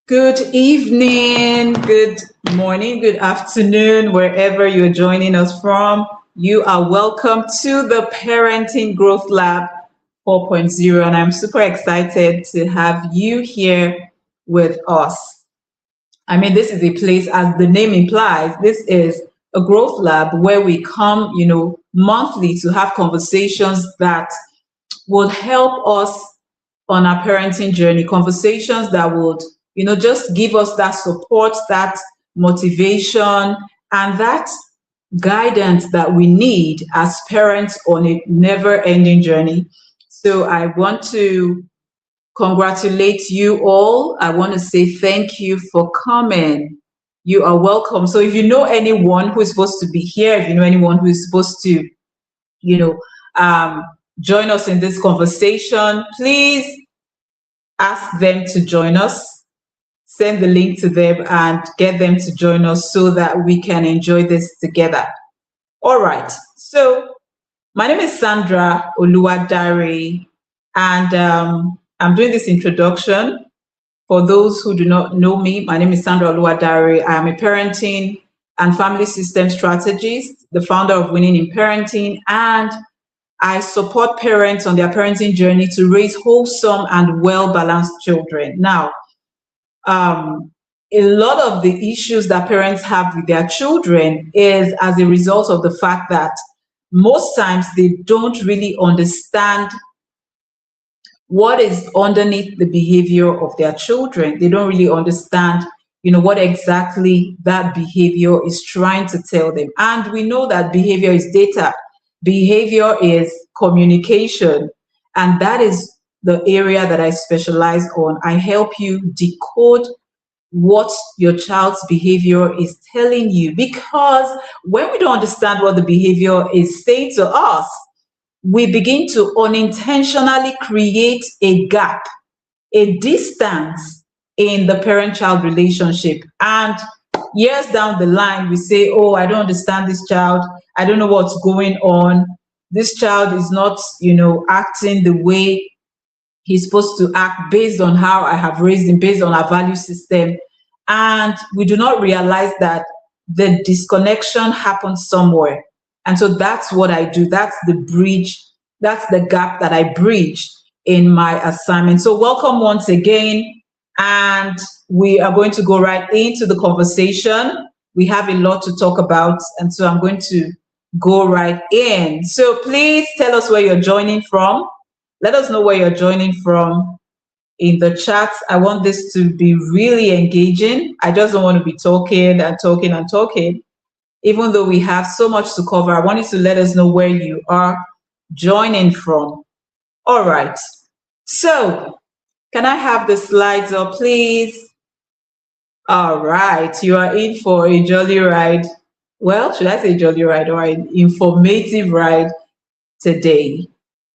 Good evening, good morning, good afternoon, wherever you're joining us from. You are welcome to the Parenting Growth Lab 4.0, and I'm super excited to have you here with us. I mean, this is a place, as the name implies, this is a growth lab where we come, monthly to have conversations that would help us on our parenting journey, conversations that would, just give us that support, that motivation, and that guidance that we need as parents on a never ending journey. So I want to congratulate you all. I want to say thank you for coming. You are welcome. So if you know anyone who is supposed to be here, if you know anyone who is supposed to, you know, um, join us in this conversation, please ask them to join us. Send the link to them and get them to join us so that we can enjoy this together. All right. So my name is Sandra Oluwadare, and I'm doing this introduction. For those who do not know me, my name is Sandra Oluwadare. I am a parenting and family system strategist, the founder of Winning in Parenting, and I support parents on their parenting journey to raise wholesome and well-balanced children. Now, a lot of the issues that parents have with their children is as a result of the fact that most times they don't really understand what is underneath the behavior of their children. They don't really understand, what exactly that behavior is trying to tell them. And we know that behavior is data. Behavior is communication. And that is the area that I specialize on. I help you decode what your child's behavior is telling you. Because when we don't understand what the behavior is saying to us, we begin to unintentionally create a gap, a distance in the parent-child relationship. And years down the line, we say, oh, I don't understand this child. I don't know what's going on. This child is not, acting the way he's supposed to act based on how I have raised him, based on our value system. And we do not realize that the disconnection happens somewhere. And so that's what I do. That's the bridge. That's the gap that I bridge in my assignment. So welcome once again. And we are going to go right into the conversation. We have a lot to talk about. And so I'm going to go right in. So please tell us where you're joining from. Let us know where you're joining from in the chat. I want this to be really engaging. I just don't want to be talking and talking and talking. Even though we have so much to cover, I want you to let us know where you are joining from. All right. So can I have the slides up, please? All right. You are in for a jolly ride. Well, should I say jolly ride or an informative ride today?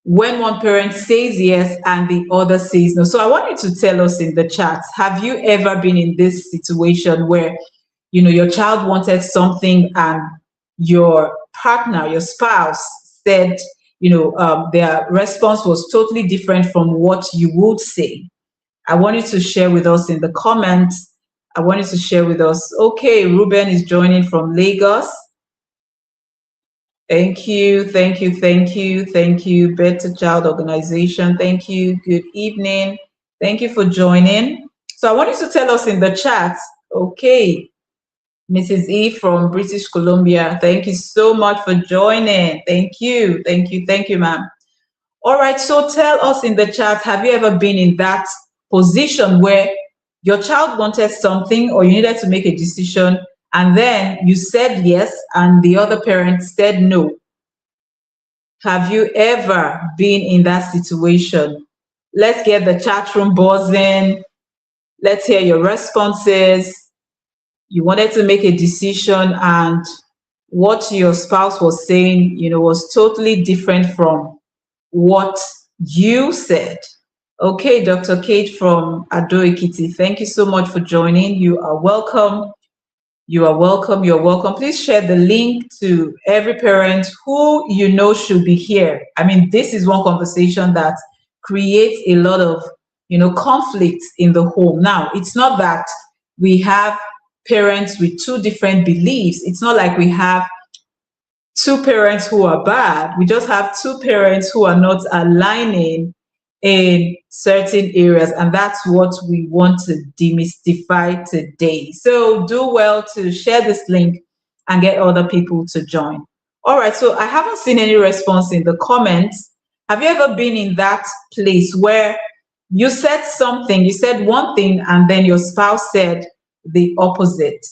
When one parent says yes and the other says no. So I want you to tell us in the chat, have you ever been in this situation where, your child wanted something and your partner, your spouse said, their response was totally different from what you would say? I want you to share with us in the comments. I want you to share with us. Okay, Ruben is joining from Lagos. Thank you, thank you, thank you, thank you. Better Child Organization, thank you. Good evening. Thank you for joining. So I want you to tell us in the chat. Okay, Mrs. E from British Columbia, thank you so much for joining. Thank you, thank you, thank you, ma'am. All right, so tell us in the chat, have you ever been in that position where your child wanted something or you needed to make a decision, and then you said yes and the other parent said no? Have you ever been in that situation? Let's get the chat room buzzing. Let's hear your responses. You wanted to make a decision and what your spouse was saying, was totally different from what you said. Okay, Dr. Kate from Ado Ekiti, thank you so much for joining. You are welcome. You are welcome. You're welcome. Please share the link to every parent who should be here. I mean, this is one conversation that creates a lot of conflicts in the home. Now, it's not that we have parents with two different beliefs. It's not like we have two parents who are bad. We just have two parents who are not aligning in certain areas, and that's what we want to demystify today. So do well to share this link and get other people to join. All right, so I haven't seen any response in the comments. Have you ever been in that place where you said something, you said one thing, and then your spouse said the opposite?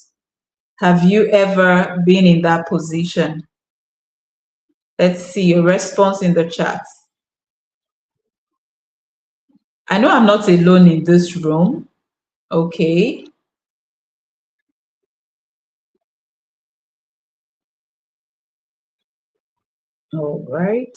Have you ever been in that position? Let's see your response in the chat. I know I'm not alone in this room. Okay. All right.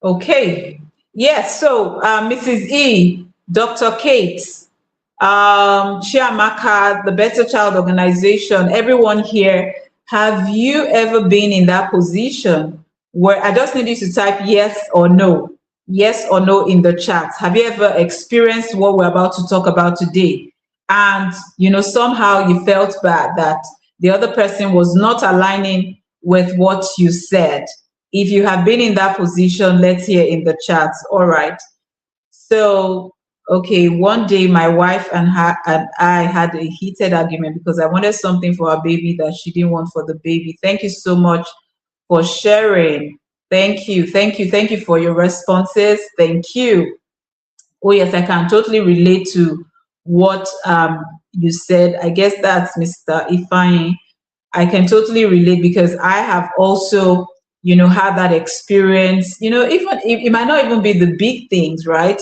Okay. Yes. So, Mrs. E, Dr. Kate, Chiamaka, the Better Child Organization, everyone here, have you ever been in that position where I just need you to type yes or no? Yes or no in the chat. Have you ever experienced what we're about to talk about today? And, somehow you felt bad that the other person was not aligning with what you said. If you have been in that position, let's hear in the chat. All right. So, okay, one day my wife and I had a heated argument because I wanted something for our baby that she didn't want for the baby. Thank you so much for sharing. Thank you, thank you, thank you for your responses. Thank you. Oh yes, I can totally relate to what you said. I guess that's Mr. Ifeanyi. I can totally relate because I have also, had that experience. Even it might not even be the big things, right?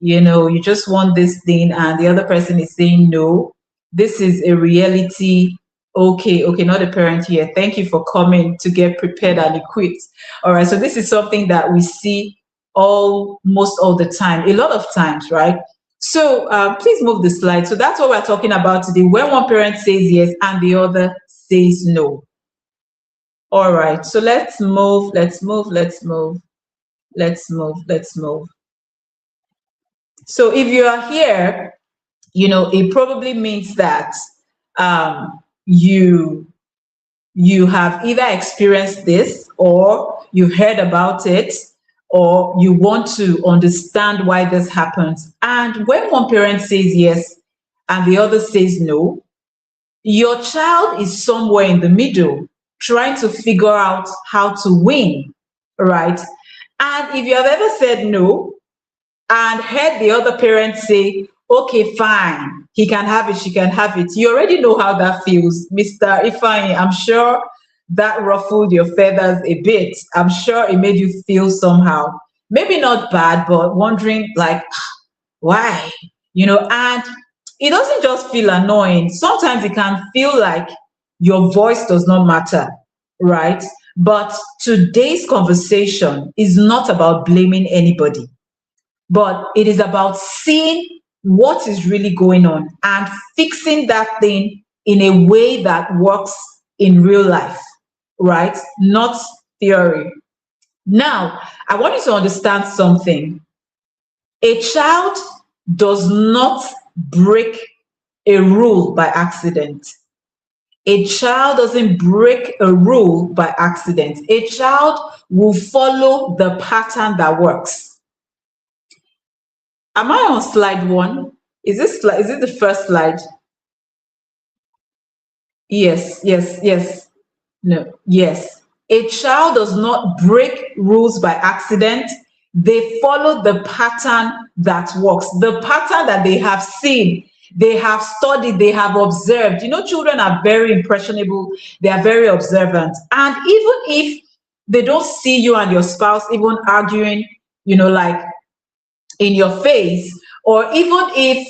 You just want this thing, and the other person is saying no. This is a reality. Okay, not a parent here. Thank you for coming to get prepared and equipped. All right, so this is something that we see almost all the time, a lot of times, right? So please move the slide. So that's what we're talking about today. When one parent says yes and the other says no. All right, so let's move. So if you are here, it probably means that you have either experienced this, or you've heard about it, or you want to understand why this happens. And when one parent says yes and the other says no, your child is somewhere in the middle trying to figure out how to win, right? And if you have ever said no and heard the other parent say, okay, fine, he can have it, she can have it, you already know how that feels. Mr. Ifeanyi, I'm sure that ruffled your feathers a bit. I'm sure it made you feel somehow, maybe not bad, but wondering like, why? And it doesn't just feel annoying. Sometimes it can feel like your voice does not matter, right? But today's conversation is not about blaming anybody, but it is about seeing what is really going on and fixing that thing in a way that works in real life, right? Not theory. Now, I want you to understand something. A child does not break a rule by accident. A child doesn't break a rule by accident. A child will follow the pattern that works. Am I on slide 1? Is it the first slide? Yes. No, yes. A child does not break rules by accident. They follow the pattern that works, the pattern that they have seen, they have studied, they have observed. Children are very impressionable, they are very observant. And even if they don't see you and your spouse even arguing, like in your face, or even if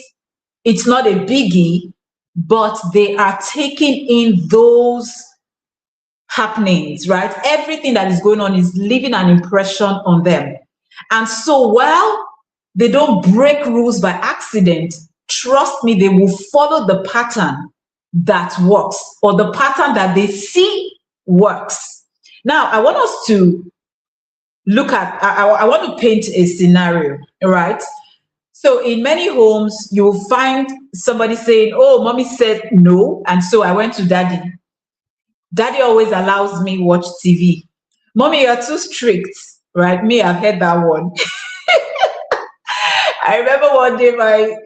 it's not a biggie, but they are taking in those happenings, right? Everything that is going on is leaving an impression on them. And so while they don't break rules by accident, trust me, they will follow the pattern that works, or the pattern that they see works. Now, I want us to look at, I want to paint a scenario, right? So in many homes, you will find somebody saying, oh, mommy said no, and so I went to daddy. Daddy always allows me watch TV. Mommy, you're too strict, right? Me, I've heard that one. I remember one day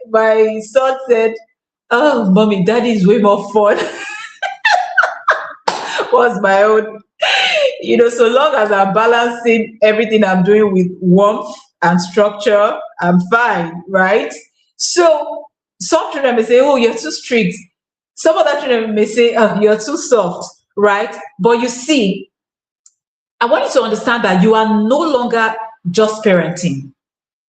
my son said, oh, mommy, daddy is way more fun. Was my own. So long as I'm balancing everything I'm doing with warmth and structure, I'm fine, right? So some children may say, oh, you're too strict. Some other children may say, oh, you're too soft, right? But you see, I want you to understand that you are no longer just parenting.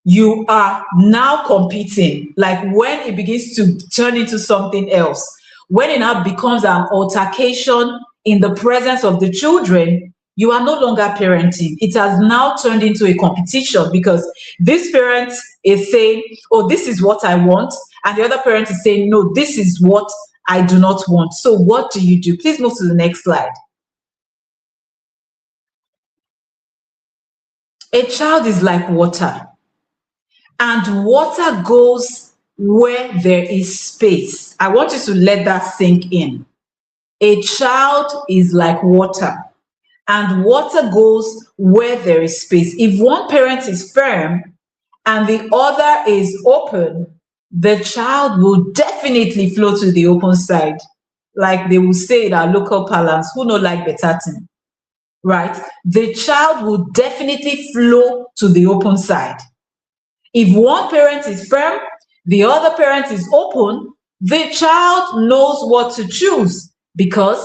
You are now competing. Like when it begins to turn into something else, when it now becomes an altercation in the presence of the children, you are no longer parenting. It has now turned into a competition because this parent is saying, oh, this is what I want. And the other parent is saying, no, this is what I do not want. So what do you do? Please move to the next slide. A child is like water. And water goes where there is space. I want you to let that sink in. A child is like water, and water goes where there is space. If one parent is firm and the other is open, the child will definitely flow to the open side. Like they will say in our local parlance, who no like better thing, right? The child will definitely flow to the open side. If one parent is firm, the other parent is open, the child knows what to choose because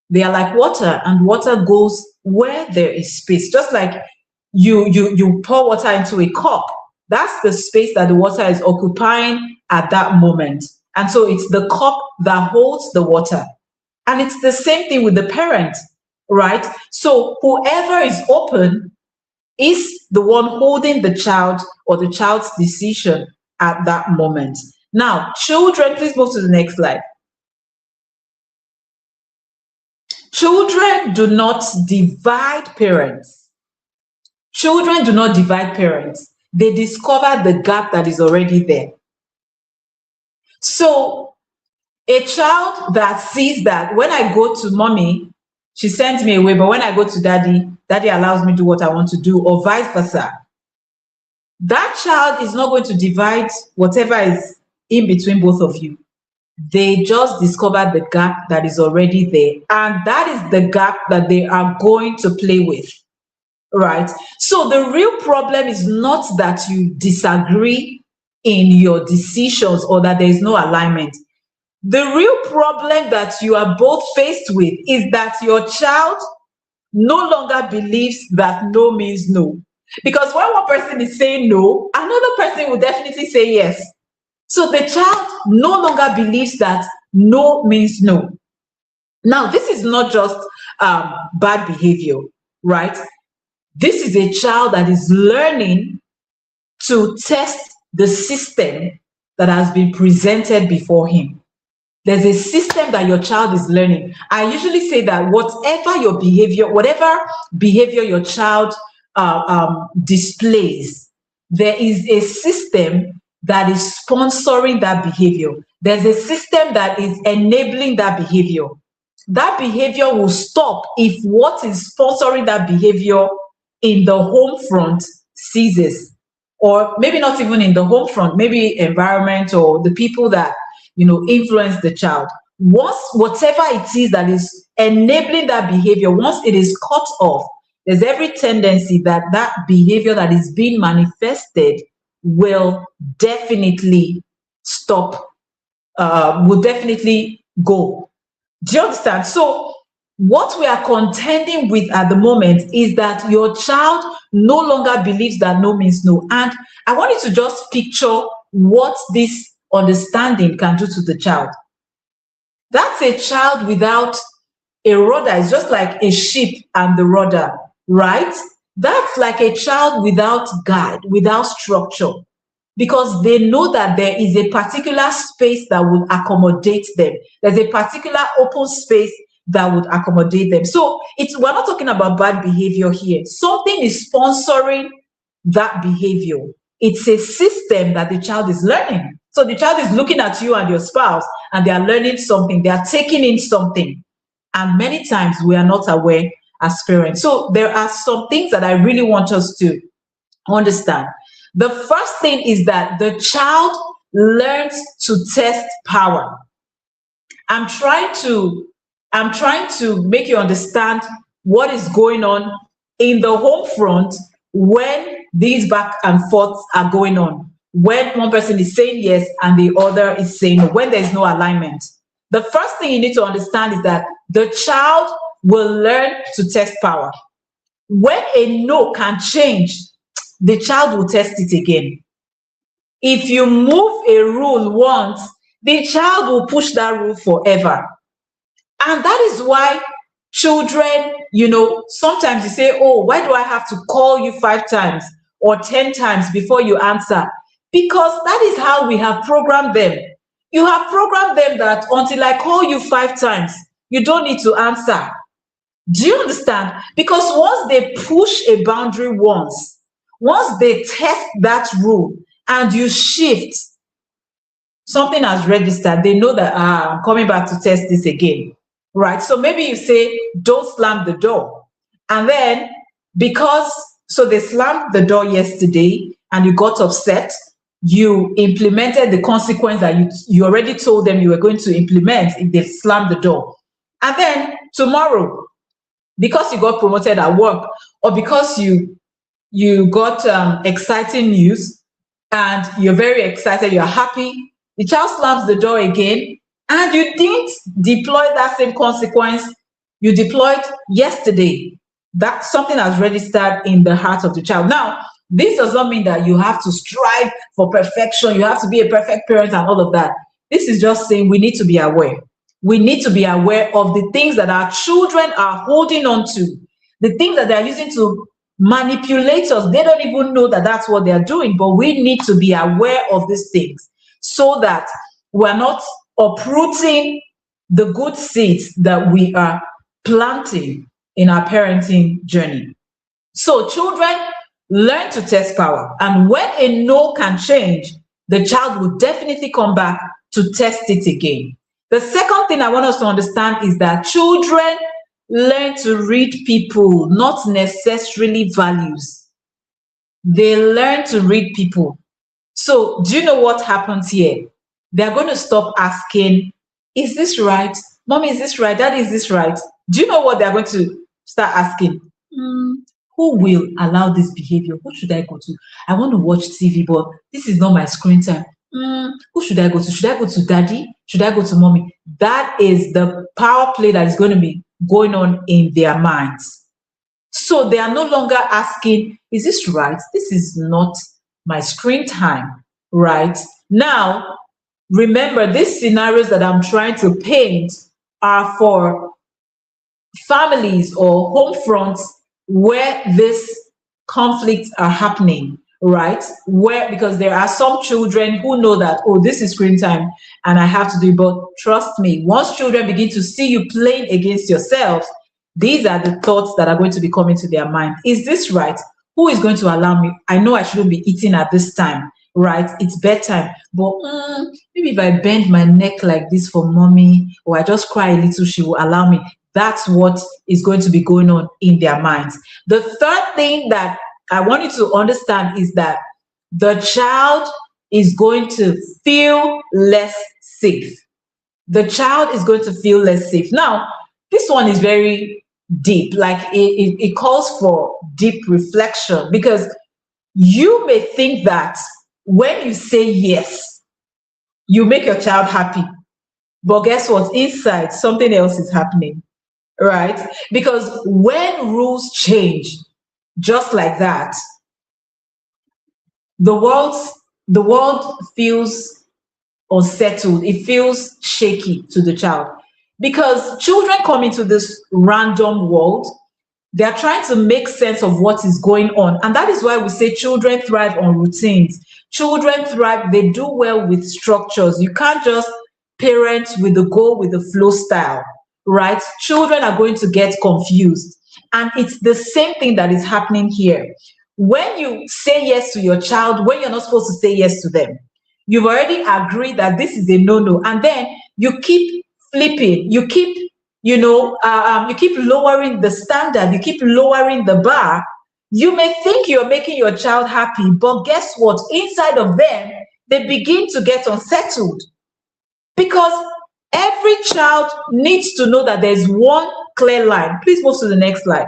they are like water, and water goes where there is space. Just like you pour water into a cup, that's the space that the water is occupying at that moment. And so it's the cup that holds the water. And it's the same thing with the parent, right? So whoever is open is the one holding the child or the child's decision at that moment. Now, children, please move to the next slide. Children do not divide parents. Children do not divide parents. They discover the gap that is already there. So a child that sees that when I go to mommy, she sends me away, but when I go to daddy, daddy allows me to do what I want to do, or vice versa. That child is not going to divide whatever is in between both of you. They just discover the gap that is already there. And that is the gap that they are going to play with, right? So the real problem is not that you disagree in your decisions or that there is no alignment. The real problem that you are both faced with is that your child no longer believes that no means no. Because when one person is saying no, another person will definitely say yes. So the child no longer believes that no means no. Now, this is not just bad behavior, right? This is a child that is learning to test the system that has been presented before him. There's a system that your child is learning. I usually say that whatever behavior your child displays, there is a system that is sponsoring that behavior. There's a system that is enabling that behavior. That behavior will stop if what is sponsoring that behavior in the home front ceases. Or maybe not even in the home front, maybe environment or the people that influence the child. Once whatever it is that is enabling that behavior, once it is cut off, there's every tendency that that behavior that is being manifested will definitely stop, will definitely go. Do you understand? So what we are contending with at the moment is that your child no longer believes that no means no. And I want you to just picture what this understanding can do to the child. That's a child without a rudder. It's just like a ship and the rudder, right? That's like a child without guide, without structure, because they know that there is a particular space that will accommodate them. There's a particular open space that would accommodate them. So we're not talking about bad behavior here. Something is sponsoring that behavior. It's a system that the child is learning. So the child is looking at you and your spouse, and they are learning something. They are taking in something. And many times we are not aware as parents. So there are some things that I really want us to understand. The first thing is that the child learns to test power. I'm trying to make you understand what is going on in the home front when these back and forths are going on. When one person is saying yes and the other is saying no, when there's no alignment. The first thing you need to understand is that the child will learn to test power. When a no can change, the child will test it again. If you move a rule once, the child will push that rule forever. And that is why children, sometimes you say, oh, why do I have to call you 5 times or 10 times before you answer? Because that is how we have programmed them. You have programmed them that until I call you 5 times, you don't need to answer. Do you understand? Because once they push a boundary once they test that rule and you shift, something has registered. They know that, I'm coming back to test this again, right? So maybe you say, don't slam the door. And then so they slammed the door yesterday and you got upset, you implemented the consequence that you already told them you were going to implement if they slammed the door. And then tomorrow, because you got promoted at work, or because you got exciting news and you're very excited, you're happy, the child slams the door again and you didn't deploy that same consequence you deployed yesterday. That something has registered in the heart of the child. Now, this does not mean that you have to strive for perfection, you have to be a perfect parent and all of that. This is just saying we need to be aware. We need to be aware of the things that our children are holding on to, the things that they're using to manipulate us. They don't even know that that's what they're doing, but we need to be aware of these things so that we're not uprooting the good seeds that we are planting in our parenting journey. So children learn to test power, and when a no can change, the child will definitely come back to test it again. The second thing I want us to understand is that children learn to read people, not necessarily values. They learn to read people. So do you know what happens here? They're going to stop asking, is this right? Mommy, is this right? Daddy, is this right? Do you know what they're going to start asking? Who will allow this behavior? Who should I go to? I want to watch TV, but this is not my screen time. Who should I go to? Should I go to daddy? Should I go to mommy? That is the power play that is going to be going on in their minds. So they are no longer asking, is this right? This is not my screen time, right? Now, remember, these scenarios that I'm trying to paint are for families or home fronts where these conflicts are happening, right? Because there are some children who know that, oh, this is screen time and I have to do it. But trust me, once children begin to see you playing against yourself, these are the thoughts that are going to be coming to their mind. Is this right? Who is going to allow me? I know I shouldn't be eating at this time, right? It's bedtime. But maybe if I bend my neck like this for mommy, or I just cry a little, she will allow me. That's what is going to be going on in their minds. The third thing that I want you to understand is that the child is going to feel less safe. The child is going to feel less safe. Now, this one is very deep. Like it calls for deep reflection, because you may think that when you say yes, you make your child happy. But guess what? Inside, something else is happening, right? Because when rules change, just like that, the world feels unsettled. It feels shaky to the child, because children come into this random world. They are trying to make sense of what is going on, and that is why we say children thrive on routines. Children thrive, they do well with structures. You can't just parent with the go with the flow style, right, children are going to get confused. And it's the same thing that is happening here. When you say yes to your child, when you're not supposed to say yes to them, you've already agreed that this is a no-no. And then you keep flipping, you keep lowering the standard, you keep lowering the bar. You may think you're making your child happy, but guess what? Inside of them, they begin to get unsettled because every child needs to know that there's one clear line. Please move to the next slide.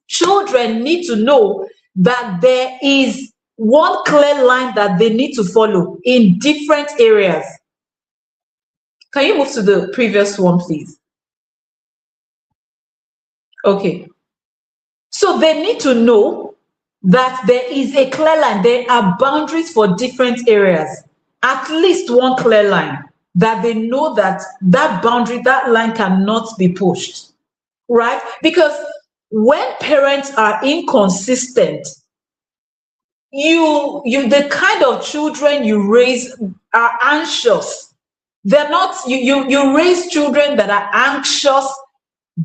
Children need to know that there is one clear line that they need to follow in different areas. Can you move to the previous one, please? Okay. So they need to know that there is a clear line. There are boundaries for different areas. At least one clear line that they know that that boundary, that line cannot be pushed, right? Because when parents are inconsistent, the kind of children you raise are anxious. They're not, you raise children that are anxious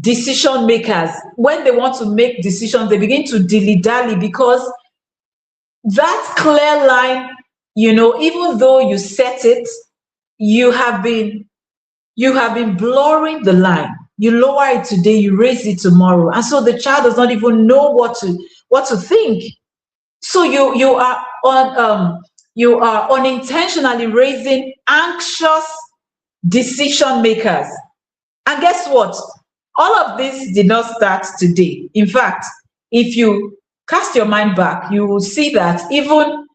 decision makers. When they want to make decisions, they begin to dilly-dally because that clear line, even though you set it, you have been blurring the line. You lower it today, you raise it tomorrow, and so the child does not even know what to think. So you are unintentionally raising anxious decision makers. And guess what? All of this did not start today. In fact, if you cast your mind back, you will see that even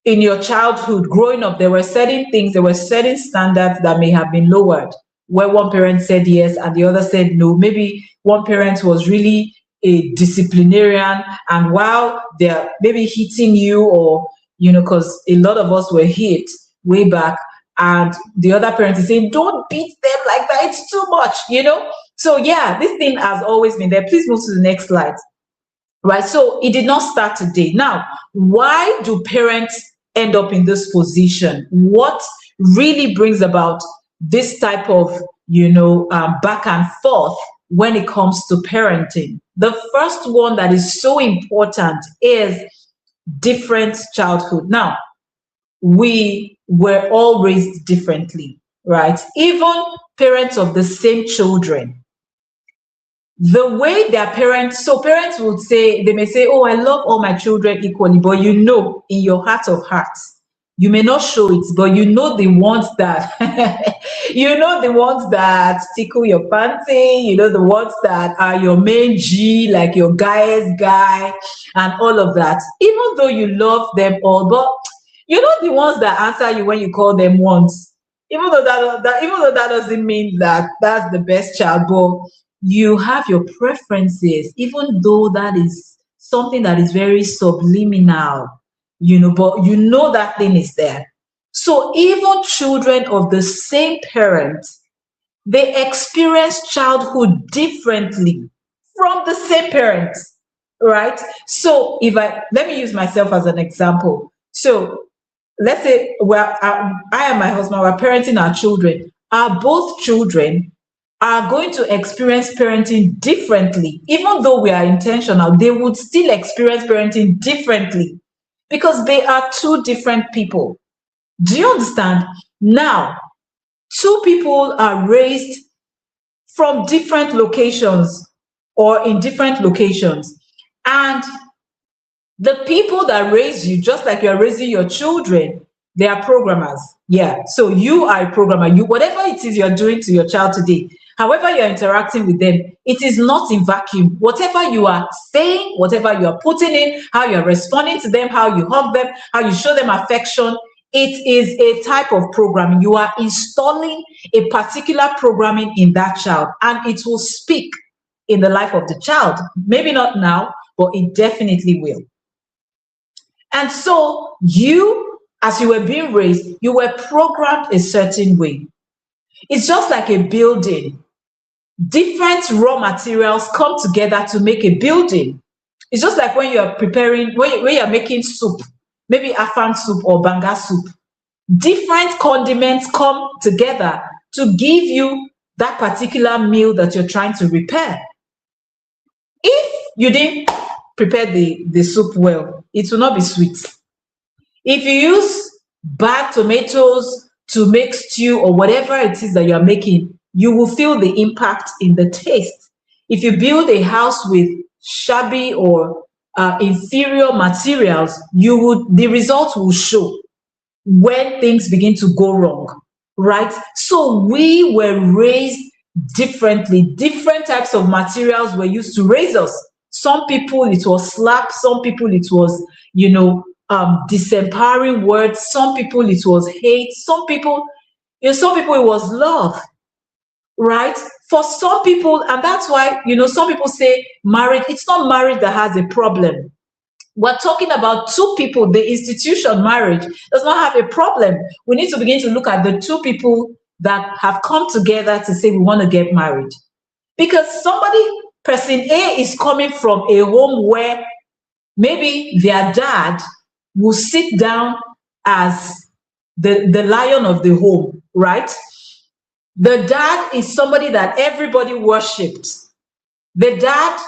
in your childhood, growing up, there were certain things, there were certain standards that may have been lowered, where one parent said yes and the other said no. Maybe one parent was really a disciplinarian, and while they're maybe hitting you, or because a lot of us were hit way back, and the other parent is saying, don't beat them like that, it's too much. So yeah, this thing has always been there. Please move to the next slide. Right, so it did not start today. Now, why do parents end up in this position? What really brings about this type of back and forth when it comes to parenting? The first one that is so important is different childhood. Now, we were all raised differently, right? Even parents of the same children, the way their parents would say, they may say, oh, I love all my children equally, but in your heart of hearts, you may not show it, but the ones that the ones that tickle your fancy, the ones that are your main G, like your guy's guy and all of that. Even though you love them all, but the ones that answer you when you call them once, even though that doesn't mean that that's the best child, but you have your preferences, even though that is something that is very subliminal, but that thing is there. So even children of the same parents, they experience childhood differently from the same parents, right? So let me use myself as an example. So let's say, I and my husband were parenting our children. Our both children are going to experience parenting differently. Even though we are intentional, they would still experience parenting differently because they are two different people. Do you understand? Now, two people are raised from different locations or in different locations. And the people that raise you, just like you're raising your children, they are programmers. Yeah. So you are a programmer. Whatever it is you're doing to your child today, however you're interacting with them, it is not in vacuum. Whatever you are saying, whatever you are putting in, how you're responding to them, how you hug them, how you show them affection, it is a type of programming. You are installing a particular programming in that child, and it will speak in the life of the child. Maybe not now, but it definitely will. And so as you were being raised, you were programmed a certain way. It's just like a building. Different raw materials come together to make a building. It's just like when you're preparing, when you're making soup, maybe afang soup or banga soup. Different condiments come together to give you that particular meal that you're trying to repair. If you didn't prepare the soup well, it will not be sweet. If you use bad tomatoes to make stew or whatever it is that you are making, you will feel the impact in the taste. If you build a house with shabby or inferior materials, the results will show when things begin to go wrong, right? So we were raised differently. Different types of materials were used to raise us. Some people it was slap, some people it was, disempowering words, some people it was hate, some people it was love, right? For some people, and that's why, some people say marriage, it's not marriage that has a problem. We're talking about two people. The institution marriage does not have a problem. We need to begin to look at the two people that have come together to say we want to get married. Because person A is coming from a home where maybe their dad will sit down as the lion of the home, right? The dad is somebody that everybody worshipped. The dad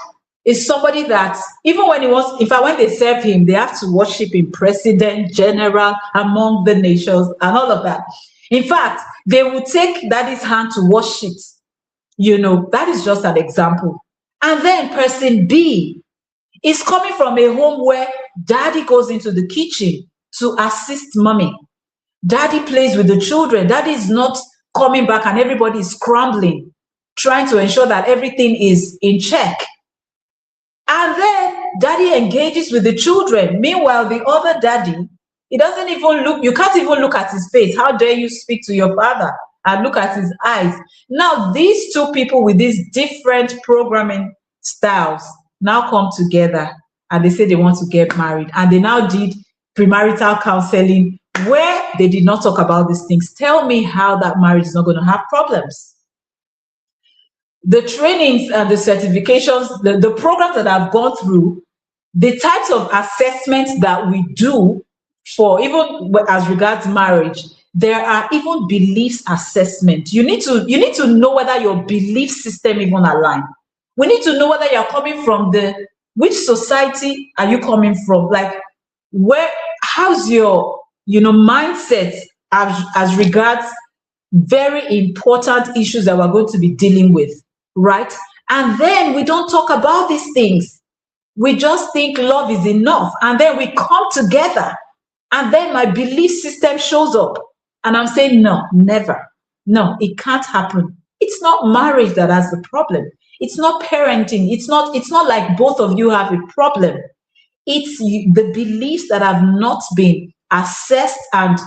is somebody that even when when they serve him, they have to worship him, president, general, among the nations, and all of that. In fact, they will take daddy's hand to wash it. That is just an example. And then person B is coming from a home where daddy goes into the kitchen to assist mommy. Daddy plays with the children. Daddy is not coming back and everybody is scrambling, trying to ensure that everything is in check. And then daddy engages with the children. Meanwhile, the other daddy, he doesn't even look, you can't even look at his face. How dare you speak to your father and look at his eyes? Now, these two people with these different programming styles now come together and they say they want to get married. And they now did premarital counseling where they did not talk about these things. Tell me how that marriage is not going to have problems. The trainings and the certifications, the programs that I've gone through, the types of assessments that we do for even as regards marriage, there are even beliefs assessment. You need to know whether your belief system even align. We need to know whether you're coming from which society are you coming from? Like how's your mindset as regards very important issues that we're going to be dealing with, right? And then we don't talk about these things. We just think love is enough. And then we come together and then my belief system shows up. And I'm saying, no, never. No, it can't happen. It's not marriage that has the problem. It's not parenting. It's not like both of you have a problem. It's the beliefs that have not been assessed and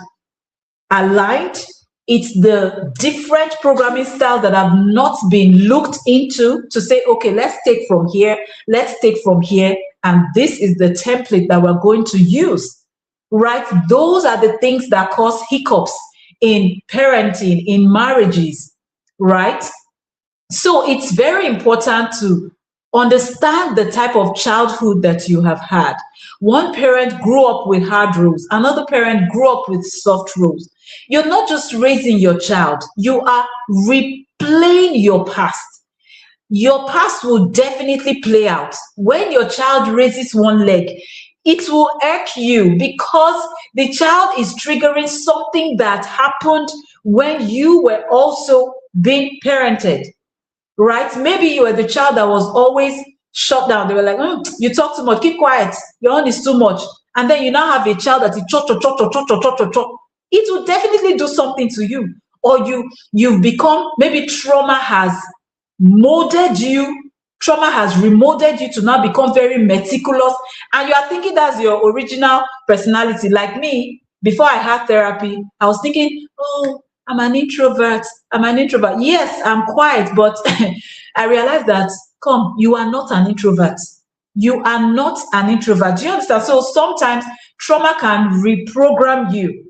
aligned. It's the different programming styles that have not been looked into to say, okay, let's take from here, let's take from here, and this is the template that we're going to use, right? Those are the things that cause hiccups in parenting, in marriages, right? So it's very important to understand the type of childhood that you have had. One parent grew up with hard rules, another parent grew up with soft rules. You're not just raising your child, you are replaying your past. Your past will definitely play out. When your child raises one leg, it will irk you because the child is triggering something that happened when you were also being parented, right? Maybe you were the child that was always shut down. They were like, you talk too much, keep quiet, your own is too much. And then you now have a child that is cho. It will definitely do something to you. Or you've become, maybe trauma has molded you, trauma has remolded you to now become very meticulous. And you are thinking that's your original personality. Like me, before I had therapy, I was thinking, oh, I'm an introvert. Yes, I'm quiet, but I realized that, you are not an introvert. You are not an introvert. Do you understand? So sometimes trauma can reprogram you.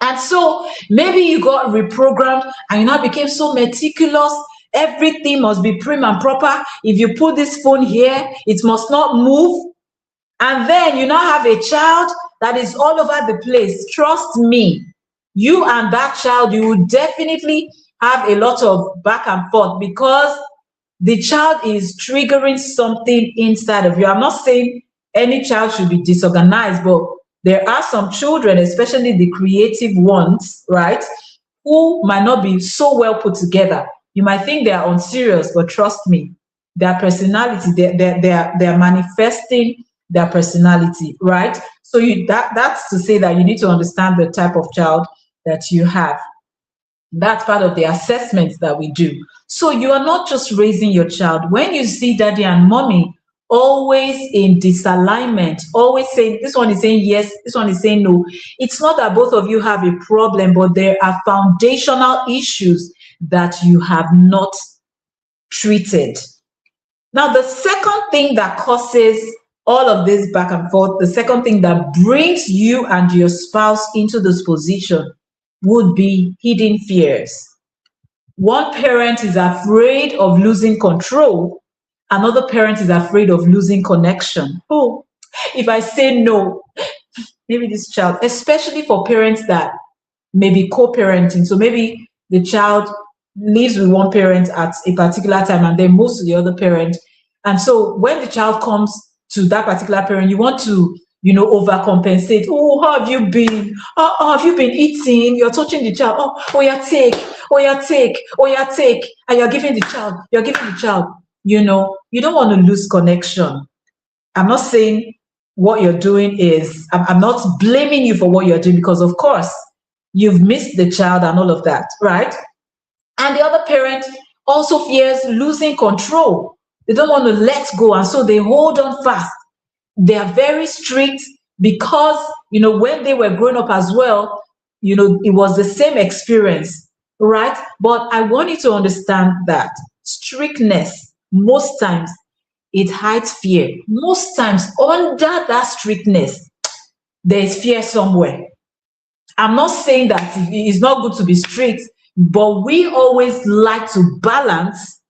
And so maybe you got reprogrammed and you now became so meticulous. Everything must be prim and proper. If you put this phone here, it must not move. And then you now have a child that is all over the place. Trust me, you and that child, you will definitely have a lot of back and forth because the child is triggering something inside of you. I'm not saying any child should be disorganized, but there are some children, especially the creative ones, right, who might not be so well put together. You might think they are unserious, but trust me, their personality, they're manifesting their personality, right? So that's to say that you need to understand the type of child that you have. That's part of the assessments that we do. So you are not just raising your child. When you see daddy and mommy always in disalignment, always saying, this one is saying yes, this one is saying no, it's not that both of you have a problem, but there are foundational issues that you have not treated. Now, the second thing that causes all of this back and forth, the second thing that brings you and your spouse into this position would be hidden fears. One parent is afraid of losing control. Another parent is afraid of losing connection. Oh, if I say no, maybe this child, especially for parents that may be co-parenting. So maybe the child lives with one parent at a particular time and then moves to the other parent. And so when the child comes to that particular parent, you want to, overcompensate. Oh, how have you been? How have you been eating? You're touching the child. Oh, yeah, take. Oh, yeah, take. Oh, yeah, take. And you're giving the child. You're giving the child. You don't want to lose connection. I'm not saying what you're doing is, I'm not blaming you for what you're doing, because of course you've missed the child and all of that, right? And the other parent also fears losing control. They don't want to let go, and so they hold on fast. They are very strict because, when they were growing up as well, it was the same experience, right? But I want you to understand that strictness, most times, it hides fear. Most times, under that strictness, there is fear somewhere. I'm not saying that it's not good to be strict, but we always like to balance.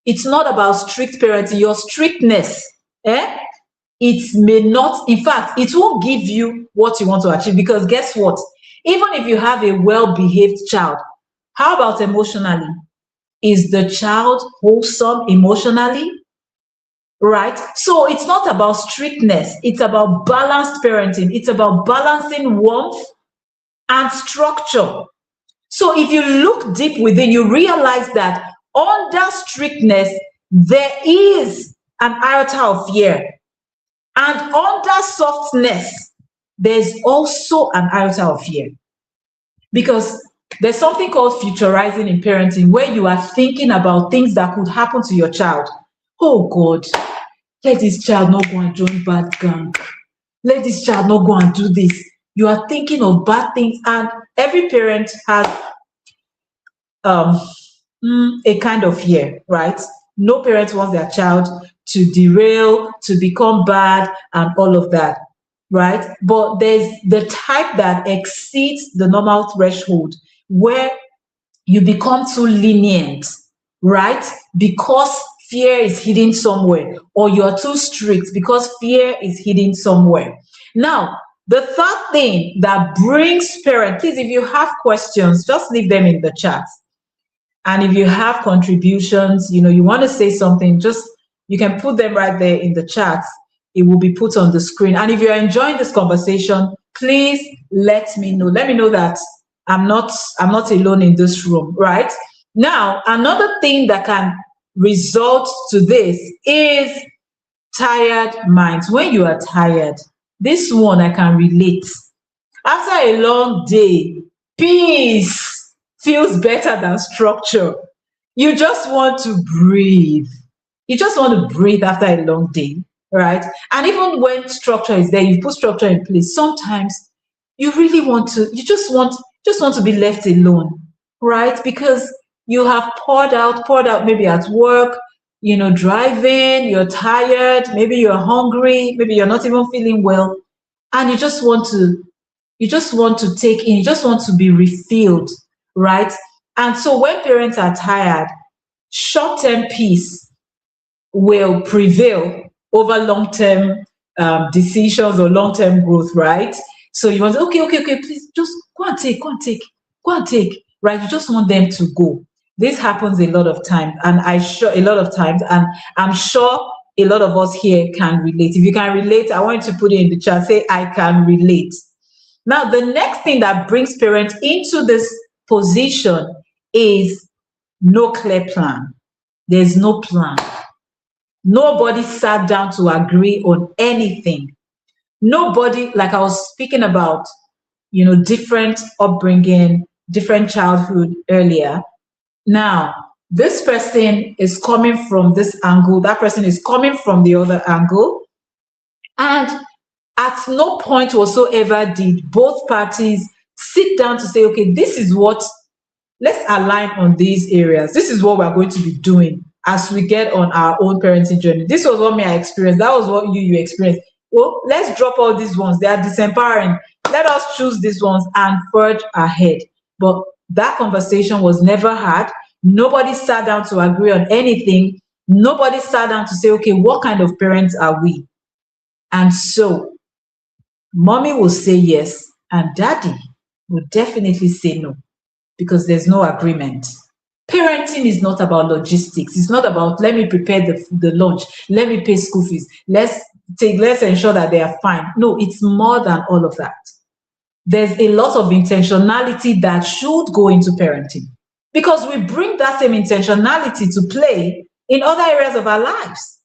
It's not about strict parenting. Your strictness, it may not, in fact, it won't give you what you want to achieve, because guess what? Even if you have a well-behaved child, how about emotionally? Is the child wholesome emotionally? Right? So it's not about strictness. It's about balanced parenting. It's about balancing warmth and structure. So if you look deep within, you realize that under strictness, there is an iota of fear. And under softness, there's also an iota of fear. Because there's something called futurizing in parenting, where you are thinking about things that could happen to your child. Oh God, let this child not go and join bad gang. Let this child not go and do this. You are thinking of bad things, and every parent has a kind of fear, right? No parent wants their child to derail, to become bad, and all of that, right? But there's the type that exceeds the normal threshold, where you become too lenient, right? Because fear is hidden somewhere, or you're too strict because fear is hidden somewhere. Now, the third thing that brings parents, please, if you have questions, just leave them in the chat. And if you have contributions, you want to say something, just, you can put them right there in the chat. It will be put on the screen. And if you're enjoying this conversation, please let me know. Let me know that I'm not alone in this room, right? Now, another thing that can result to this is tired minds. When you are tired, this one I can relate. After a long day, peace feels better than structure. You just want to breathe. You just want to breathe after a long day, right? And even when structure is there, you put structure in place, sometimes you really want to, you just want to be left alone, right? Because you have poured out maybe at work, driving, you're tired, maybe you're hungry, maybe you're not even feeling well, and you just want to take in, you just want to be refilled, right? And so when parents are tired, short-term peace will prevail over long-term decisions or long-term growth, right? So you want to, okay, please just go and take, right? You just want them to go. This happens a lot of times, and I'm sure a lot of us here can relate. If you can relate, I want you to put it in the chat. Say, I can relate. Now, the next thing that brings parents into this position is no clear plan. There's no plan. Nobody sat down to agree on anything. Nobody, like I was speaking about, different upbringing, different childhood earlier. Now, this person is coming from this angle, that person is coming from the other angle, and at no point whatsoever did both parties sit down to say, okay, this is what, let's align on these areas. This is what we're going to be doing as we get on our own parenting journey. This was what me I experienced. That was what you experienced. Well, let's drop all these ones. They are disempowering. Let us choose these ones and forge ahead. But that conversation was never had. Nobody sat down to agree on anything. Nobody sat down to say, okay, what kind of parents are we? And so mommy will say yes, and daddy will definitely say no, because there's no agreement. Parenting is not about logistics. It's not about, let me prepare the lunch, let me pay school fees, let's ensure that they are fine. No, it's more than all of that. There's a lot of intentionality that should go into parenting, because we bring that same intentionality to play in other areas of our lives.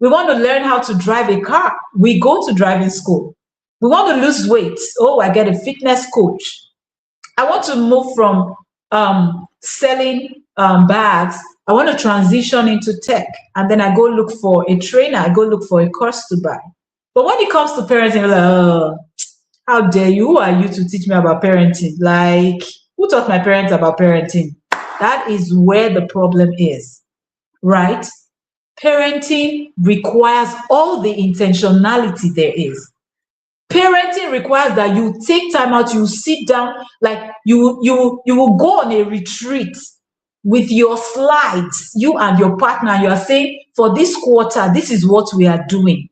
We want to learn how to drive a car. We go to driving school. We want to lose weight. Oh, I get a fitness coach. I want to move from selling bags. I want to transition into tech. And then I go look for a trainer. I go look for a course to buy. But when it comes to parenting, like, oh, how dare you? Who are you to teach me about parenting? Like, who taught my parents about parenting? That is where the problem is, right? Parenting requires all the intentionality there is. Parenting requires that you take time out, you sit down, like you will go on a retreat with your slides, you and your partner. You are saying, for this quarter, this is what we are doing.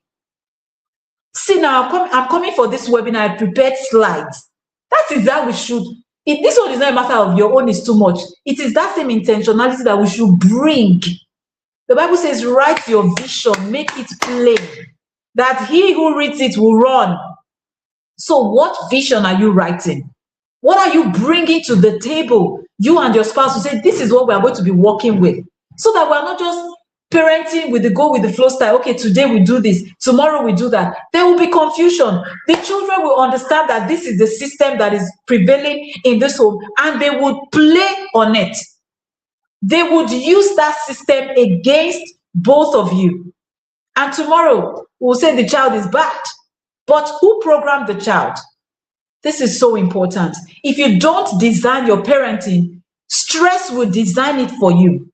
See, now I'm coming for this webinar. I prepared slides. That is that we should. This one is not a matter of your own is too much. It is that same intentionality that we should bring. The Bible says, write your vision, make it plain, that he who reads it will run. So what vision are you writing? What are you bringing to the table? You and your spouse will say, this is what we are going to be working with. So that we're not just parenting with the go with the flow style. Okay, today we do this, tomorrow we do that. There will be confusion. The children will understand that this is the system that is prevailing in this home, and they would play on it. They would use that system against both of you. And tomorrow, we'll say the child is bad. But who programmed the child? This is so important. If you don't design your parenting, stress will design it for you.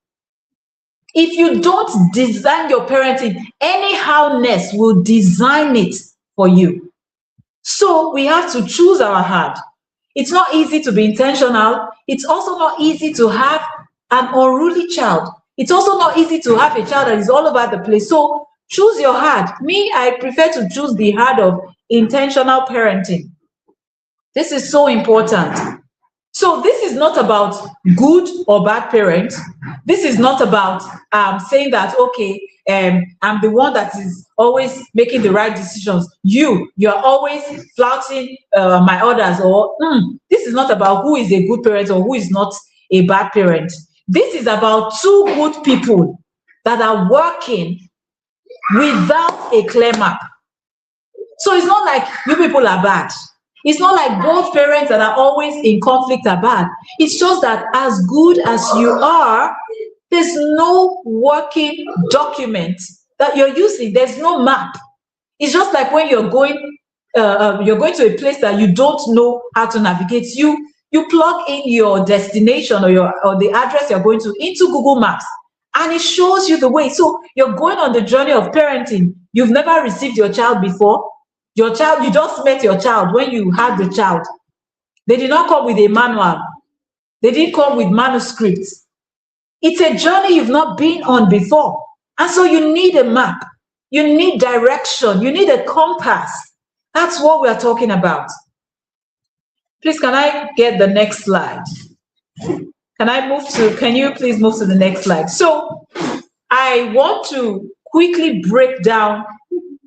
If you don't design your parenting, anyhowness will design it for you. So we have to choose our heart. It's not easy to be intentional. It's also not easy to have an unruly child. It's also not easy to have a child that is all over the place. So choose your heart. Me, I prefer to choose the heart of intentional parenting. This is so important. So this is not about good or bad parents. This is not about saying that, okay, I'm the one that is always making the right decisions. You're always flouting my orders. Or this is not about who is a good parent or who is not a bad parent. This is about two good people that are working without a clear map. So it's not like you people are bad. It's not like both parents that are always in conflict are bad. It's just that as good as you are, there's no working document that you're using. There's no map. It's just like when you're going to a place that you don't know how to navigate. You plug in your destination or the address you're going to into Google Maps, and it shows you the way. So you're going on the journey of parenting. You've never received your child before. You just met your child when you had the child. They did not come with a manual. They didn't come with manuscripts. It's a journey you've not been on before. And so you need a map. You need direction. You need a compass. That's what we're talking about. Please, can I get the next slide? can you please move to the next slide? So I want to quickly break down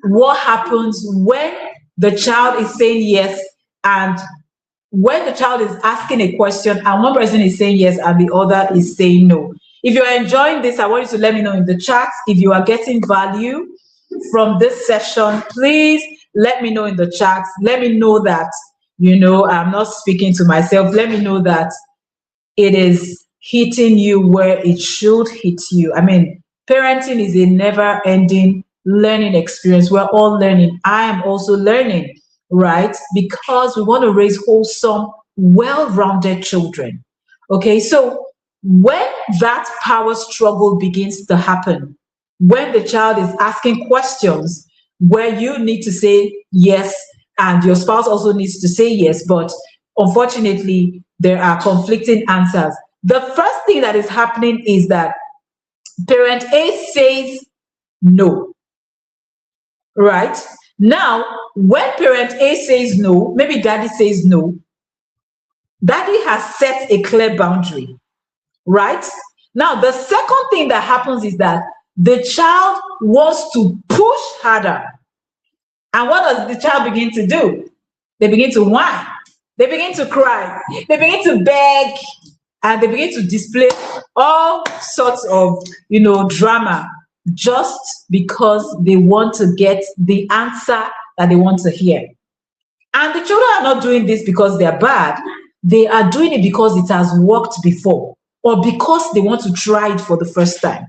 what happens when the child is saying yes, and when the child is asking a question and one person is saying yes and the other is saying no. If you're enjoying this, I want you to let me know in the chat. If you are getting value from this session, please let me know in the chat. Let me know that, I'm not speaking to myself. Let me know that it is hitting you where it should hit you. I mean, parenting is a never ending learning experience. We're all learning. I am also learning, right? Because we want to raise wholesome, well-rounded children. Okay, so when that power struggle begins to happen, when the child is asking questions where you need to say yes and your spouse also needs to say yes, but unfortunately there are conflicting answers, the first thing that is happening is that parent A says no. Right? Now, when parent A says no, maybe daddy says no, daddy has set a clear boundary. Right? Now, the second thing that happens is that the child wants to push harder. And what does the child begin to do? They begin to whine. They begin to cry. They begin to beg. And they begin to display all sorts of, drama, just because they want to get the answer that they want to hear. And the children are not doing this because they're bad. They are doing it because it has worked before, or because they want to try it for the first time,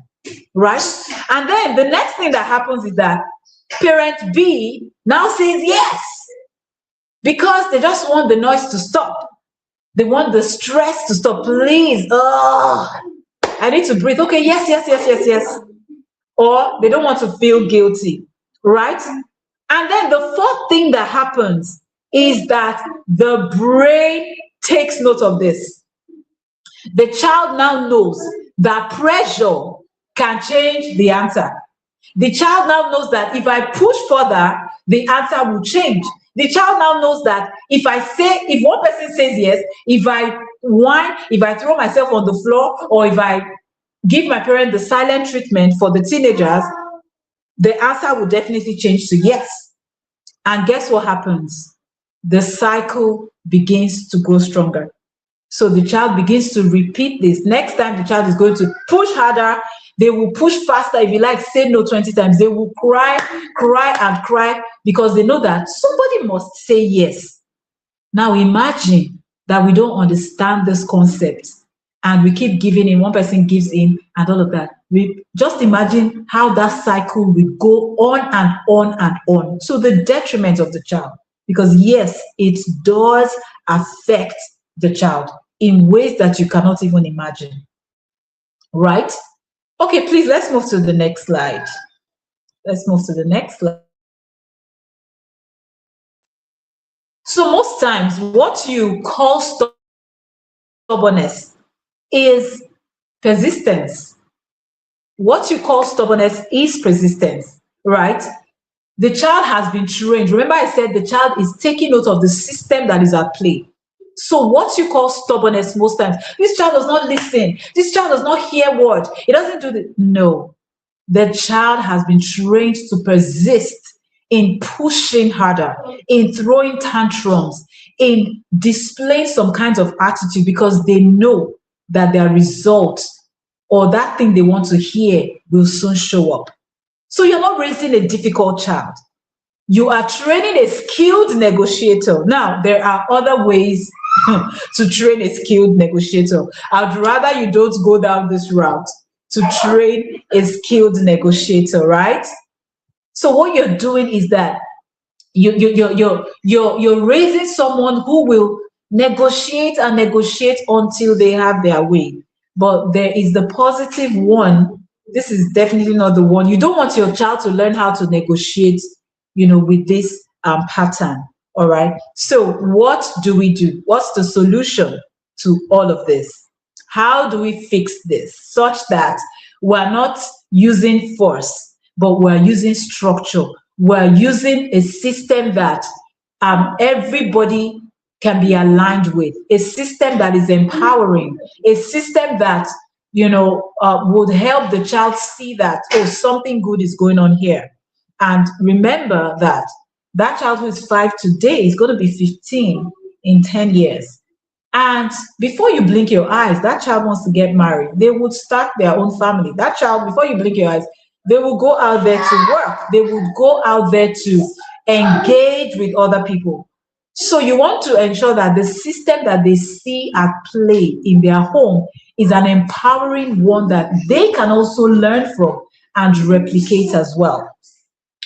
right? And then the next thing that happens is that parent B now says yes, because they just want the noise to stop. They want the stress to stop. Please, I need to breathe. Okay, yes. Or they don't want to feel guilty, right? And then the fourth thing that happens is that the brain takes note of this. The child now knows that pressure can change the answer. The child now knows that if I push further, the answer will change. The child now knows that if one person says yes, if I whine, if I throw myself on the floor, or if I give my parent the silent treatment for the teenagers, the answer will definitely change to yes. And guess what happens? The cycle begins to grow stronger. So the child begins to repeat this. Next time the child is going to push harder, they will push faster. If you like, say no 20 times. They will cry and cry, because they know that somebody must say yes. Now imagine that we don't understand this concept and we keep giving in, one person gives in and all of that. We just imagine how that cycle will go on and on and on, to the detriment of the child. Because yes, it does affect the child in ways that you cannot even imagine, right? Okay, please, let's move to the next slide. Let's move to the next slide. So most times, what you call stubbornness is persistence. What you call stubbornness is persistence, right? The child has been trained. Remember I said the child is taking note of the system that is at play. So what you call stubbornness most times, this child does not listen. This child does not hear word. It doesn't do the, no. The child has been trained to persist in pushing harder, in throwing tantrums, in displaying some kinds of attitude, because they know that their result or that thing they want to hear will soon show up. So you're not raising a difficult child. You are training a skilled negotiator. Now, there are other ways to train a skilled negotiator. I'd rather you don't go down this route to train a skilled negotiator, right? So what you're doing is that you're raising someone who will negotiate and negotiate until they have their way. But there is the positive one. This is definitely not the one. You don't want your child to learn how to negotiate, with this pattern. All right. So what do we do? What's the solution to all of this? How do we fix this such that we're not using force, but we're using structure? We're using a system that everybody can be aligned with, a system that is empowering, a system that, would help the child see that, oh, something good is going on here. And remember that that child who is 5 today is going to be 15 in 10 years. And before you blink your eyes, that child wants to get married. They would start their own family. That child, before you blink your eyes, they will go out there to work. They would go out there to engage with other people. So you want to ensure that the system that they see at play in their home is an empowering one that they can also learn from and replicate as well.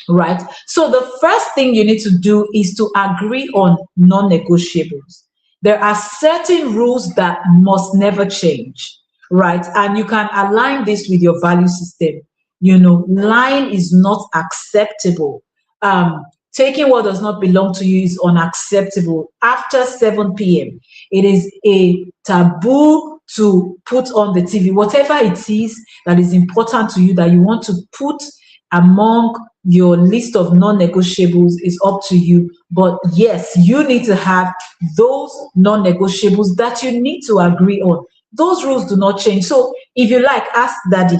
Right? So the first thing you need to do is to agree on non-negotiables. There are certain rules that must never change, right? And you can align this with your value system. Lying is not acceptable. Taking what does not belong to you is unacceptable. After 7 p.m., it is a taboo to put on the TV. Whatever it is that is important to you that you want to put among your list of non-negotiables is up to you. But yes, you need to have those non-negotiables that you need to agree on. Those rules do not change. So if you like, ask daddy.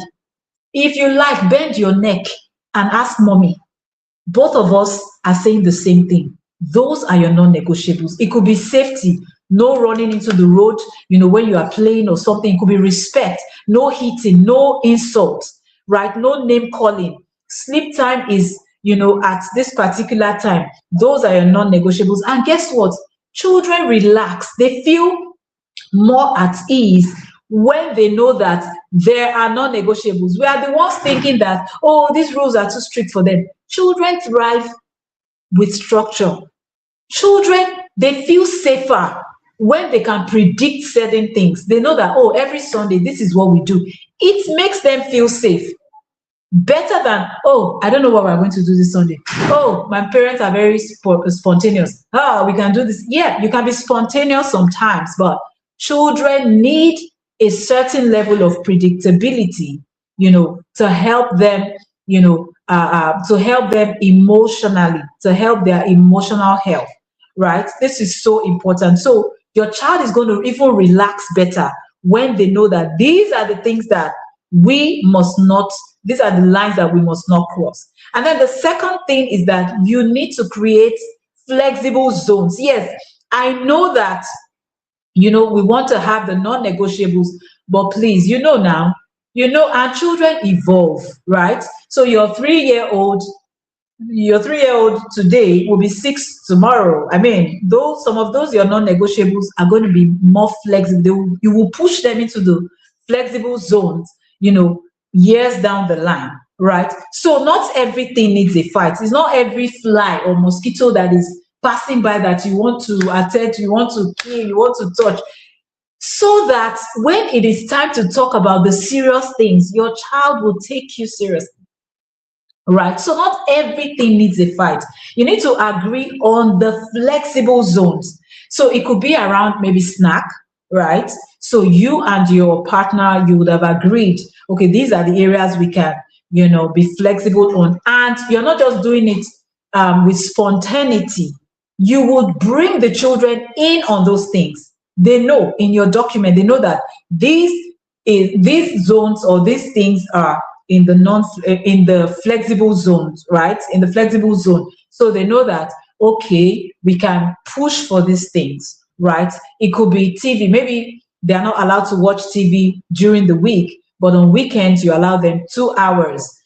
If you like, bend your neck and ask mommy. Both of us are saying the same thing. Those are your non-negotiables. It could be safety, no running into the road, when you are playing or something. It could be respect, no hitting, no insults, right? No name calling. Sleep time is, at this particular time. Those are your non-negotiables. And guess what? Children relax. They feel more at ease when they know that there are non-negotiables. We are the ones thinking that, oh, these rules are too strict for them. Children thrive with structure. Children, they feel safer when they can predict certain things. They know that, oh, every Sunday, this is what we do. It makes them feel safe. Better than, oh, I don't know what we're going to do this Sunday. Oh, my parents are very spontaneous. We can do this. Yeah, you can be spontaneous sometimes, but children need a certain level of predictability, to help them, to help them emotionally, to help their emotional health, right? This is so important. So your child is going to even relax better when they know that these are the things that we must not, these are the lines that we must not cross. And then the second thing is that you need to create flexible zones. Yes, I know that, we want to have the non-negotiables, but please, now, our children evolve, right? So your 3-year-old today will be 6 tomorrow. I mean, some of those your non-negotiables are going to be more flexible. You will push them into the flexible zones, years down the line, right? So not everything needs a fight. It's not every fly or mosquito that is passing by that you want to attend, you want to kill, you want to touch. So that when it is time to talk about the serious things, your child will take you seriously. Right? So not everything needs a fight. You need to agree on the flexible zones. So it could be around maybe snack, right? So you and your partner, you would have agreed, okay, these are the areas we can, be flexible on. And you're not just doing it with spontaneity. You would bring the children in on those things. They know in your document, they know that these zones or these things are in the flexible zones, right? In the flexible zone. So they know that, okay, we can push for these things, right? It could be TV. Maybe they're not allowed to watch TV during the week, but on weekends, you allow them 2 hours,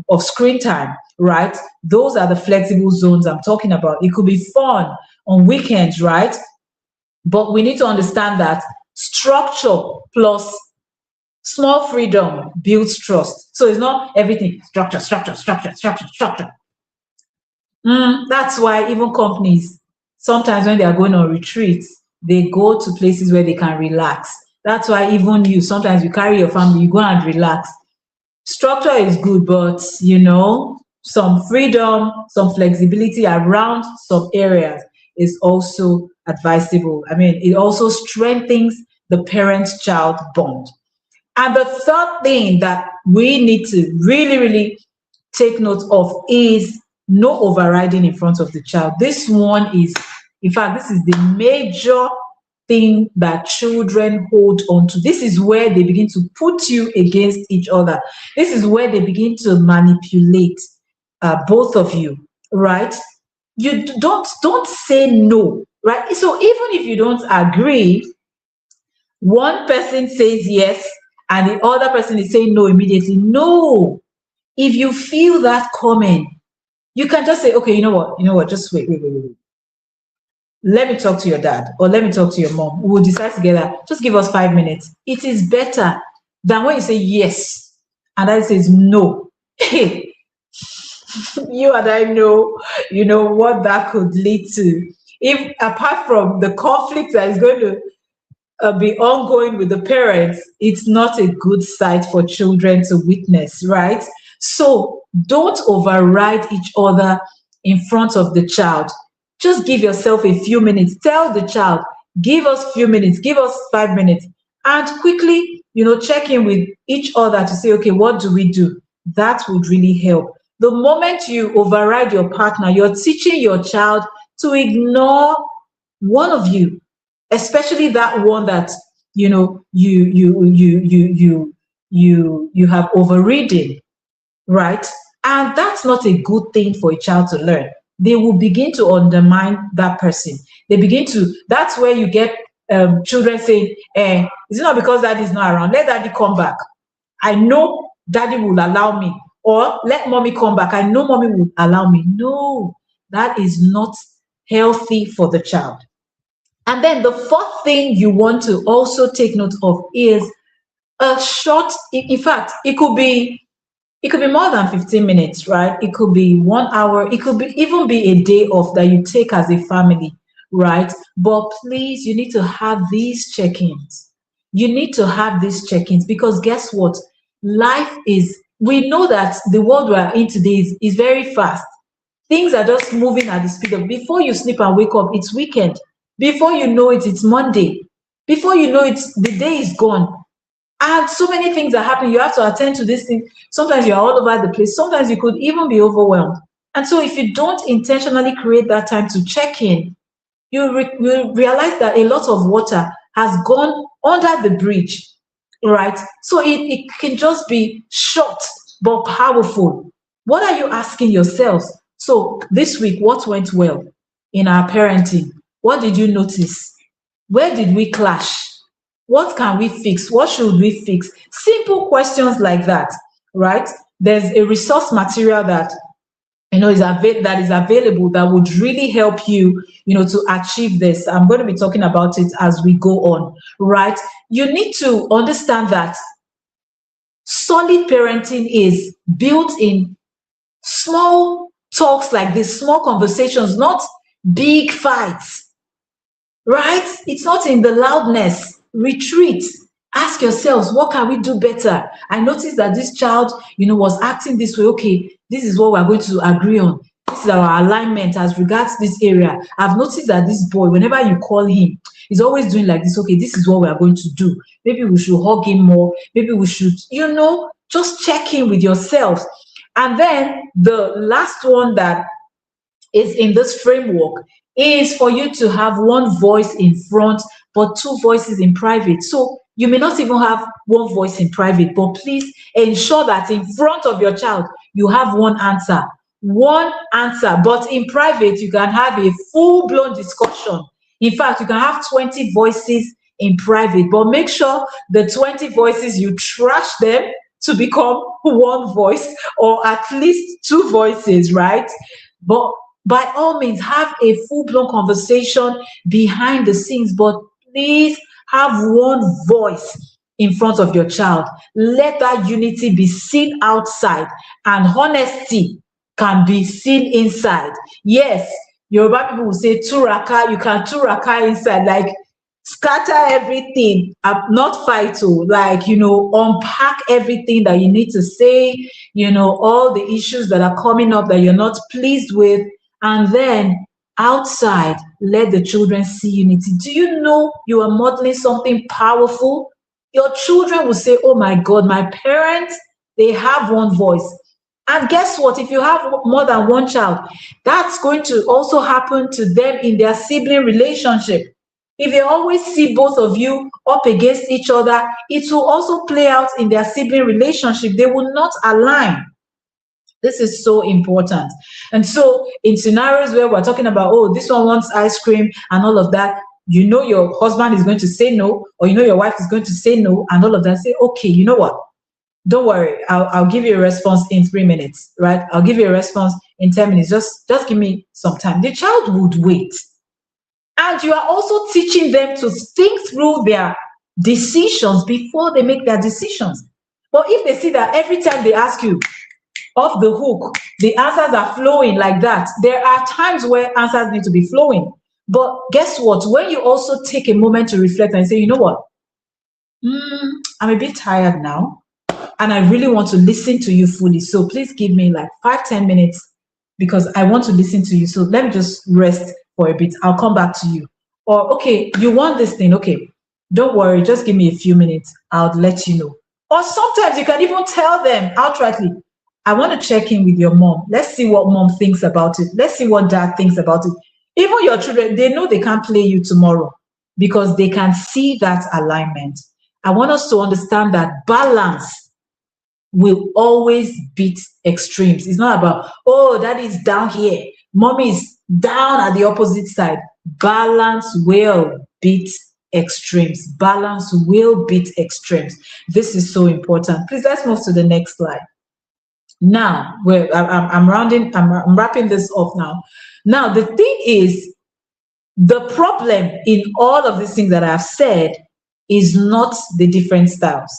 of screen time, right? Those are the flexible zones I'm talking about. It could be fun on weekends, right? But we need to understand that structure plus small freedom builds trust. So it's not everything structure. That's why even companies, sometimes when they are going on retreats, they go to places where they can relax. That's why even you, sometimes you carry your family, you go and relax. Structure is good, but some freedom, some flexibility around some areas is also advisable. I mean, it also strengthens the parent-child bond. And the third thing that we need to really, really take note of is no overriding in front of the child. This one is In fact, this is the major thing that children hold on to. This is where they begin to put you against each other. This is where they begin to manipulate both of you, right? You don't say no, right? So even if you don't agree, one person says yes and the other person is saying no immediately. No, if you feel that coming, you can just say, okay, you know what, just wait. Let me talk to your dad or let me talk to your mom. We'll decide together. Just give us 5 minutes. It is better than when you say yes and I says no. Hey, you and I know, what that could lead to. If apart from the conflict that is going to be ongoing with the parents, it's not a good sight for children to witness, right? So don't override each other in front of the child. Just give yourself a few minutes. Tell the child, give us a few minutes, give us 5 minutes, and quickly, check in with each other to say, okay, what do we do? That would really help. The moment you override your partner, you're teaching your child to ignore one of you, especially that one that you have overridden, right? And that's not a good thing for a child to learn. They will begin to undermine that person. That's where you get children saying, is it not because daddy is not around? Let daddy come back. I know daddy will allow me. Or let mommy come back. I know mommy will allow me. No, that is not healthy for the child. And then the fourth thing you want to also take note of is a short, in fact, it could be more than 15 minutes, right? It could be 1 hour. It could even be a day off that you take as a family, right? But please, you need to have these check-ins. You need to have these check-ins because guess what? We know that the world we're in today is very fast. Things are just moving at the speed of, before you sleep and wake up, it's weekend. Before you know it, it's Monday. Before you know it, the day is gone. And so many things are happening. You have to attend to this thing. Sometimes you're all over the place. Sometimes you could even be overwhelmed. And so if you don't intentionally create that time to check in, you'll realize that a lot of water has gone under the bridge, right? So it can just be short but powerful. What are you asking yourselves? So this week, what went well in our parenting? What did you notice? Where did we clash? What can we fix? What should we fix? Simple questions like that, right? There's a resource material that that is available that would really help you, to achieve this. I'm going to be talking about it as we go on, right? You need to understand that solid parenting is built in small talks like this, small conversations, not big fights, right? It's not in the loudness. Retreat. Ask yourselves, what can we do better? I noticed that this child, was acting this way. Okay, this is what we're going to agree on. This is our alignment as regards this area. I've noticed that this boy, whenever you call him, he's always doing like this. Okay, this is what we are going to do. Maybe we should hug him more. Maybe we should, just check in with yourselves. And then the last one that is in this framework is for you to have one voice in front but two voices in private. So you may not even have one voice in private, but please ensure that in front of your child you have one answer, but in private you can have a full-blown discussion. In fact, you can have 20 voices in private, but make sure the 20 voices, you trash them to become one voice or at least two voices, right? But by all means, have a full-blown conversation behind the scenes, but please have one voice in front of your child. Let that unity be seen outside and honesty can be seen inside. Yes, Yoruba people will say turaka, you can turaka inside, like scatter everything, not fight, unpack everything that you need to say, all the issues that are coming up that you're not pleased with, and then outside, let the children see unity. Do you know you are modeling something powerful? Your children will say, oh my God, my parents, they have one voice. And guess what? If you have more than one child, that's going to also happen to them in their sibling relationship. If they always see both of you up against each other, it will also play out in their sibling relationship. They will not align. This is so important. And so in scenarios where we're talking about, oh, this one wants ice cream and all of that, you know your husband is going to say no, or you know your wife is going to say no, and all of that. Say, okay, you know what? Don't worry, I'll give you a response in 3 minutes, right? I'll give you a response in 10 minutes. Just give me some time. The child would wait. And you are also teaching them to think through their decisions before they make their decisions. But if they see that every time they ask you off the hook, the answers are flowing like that, there are times where answers need to be flowing. But guess what? When you also take a moment to reflect and say, you know what? I'm a bit tired now, and I really want to listen to you fully. So please give me like 5-10 minutes because I want to listen to you. So let me just rest for a bit. I'll come back to you. Or, okay, you want this thing. Okay, don't worry. Just give me a few minutes. I'll let you know. Or sometimes you can even tell them outrightly, I want to check in with your mom. Let's see what mom thinks about it. Let's see what dad thinks about it. Even your children, they know they can't play you tomorrow because they can see that alignment. I want us to understand that balance will always beat extremes. It's not about, oh, daddy is down here, mommy is down at the opposite side. Balance will beat extremes. Balance will beat extremes. This is so important. Please, let's move to the next slide. Now, I'm wrapping this up now. Now, the thing is, the problem in all of these things that I've said is not the different styles.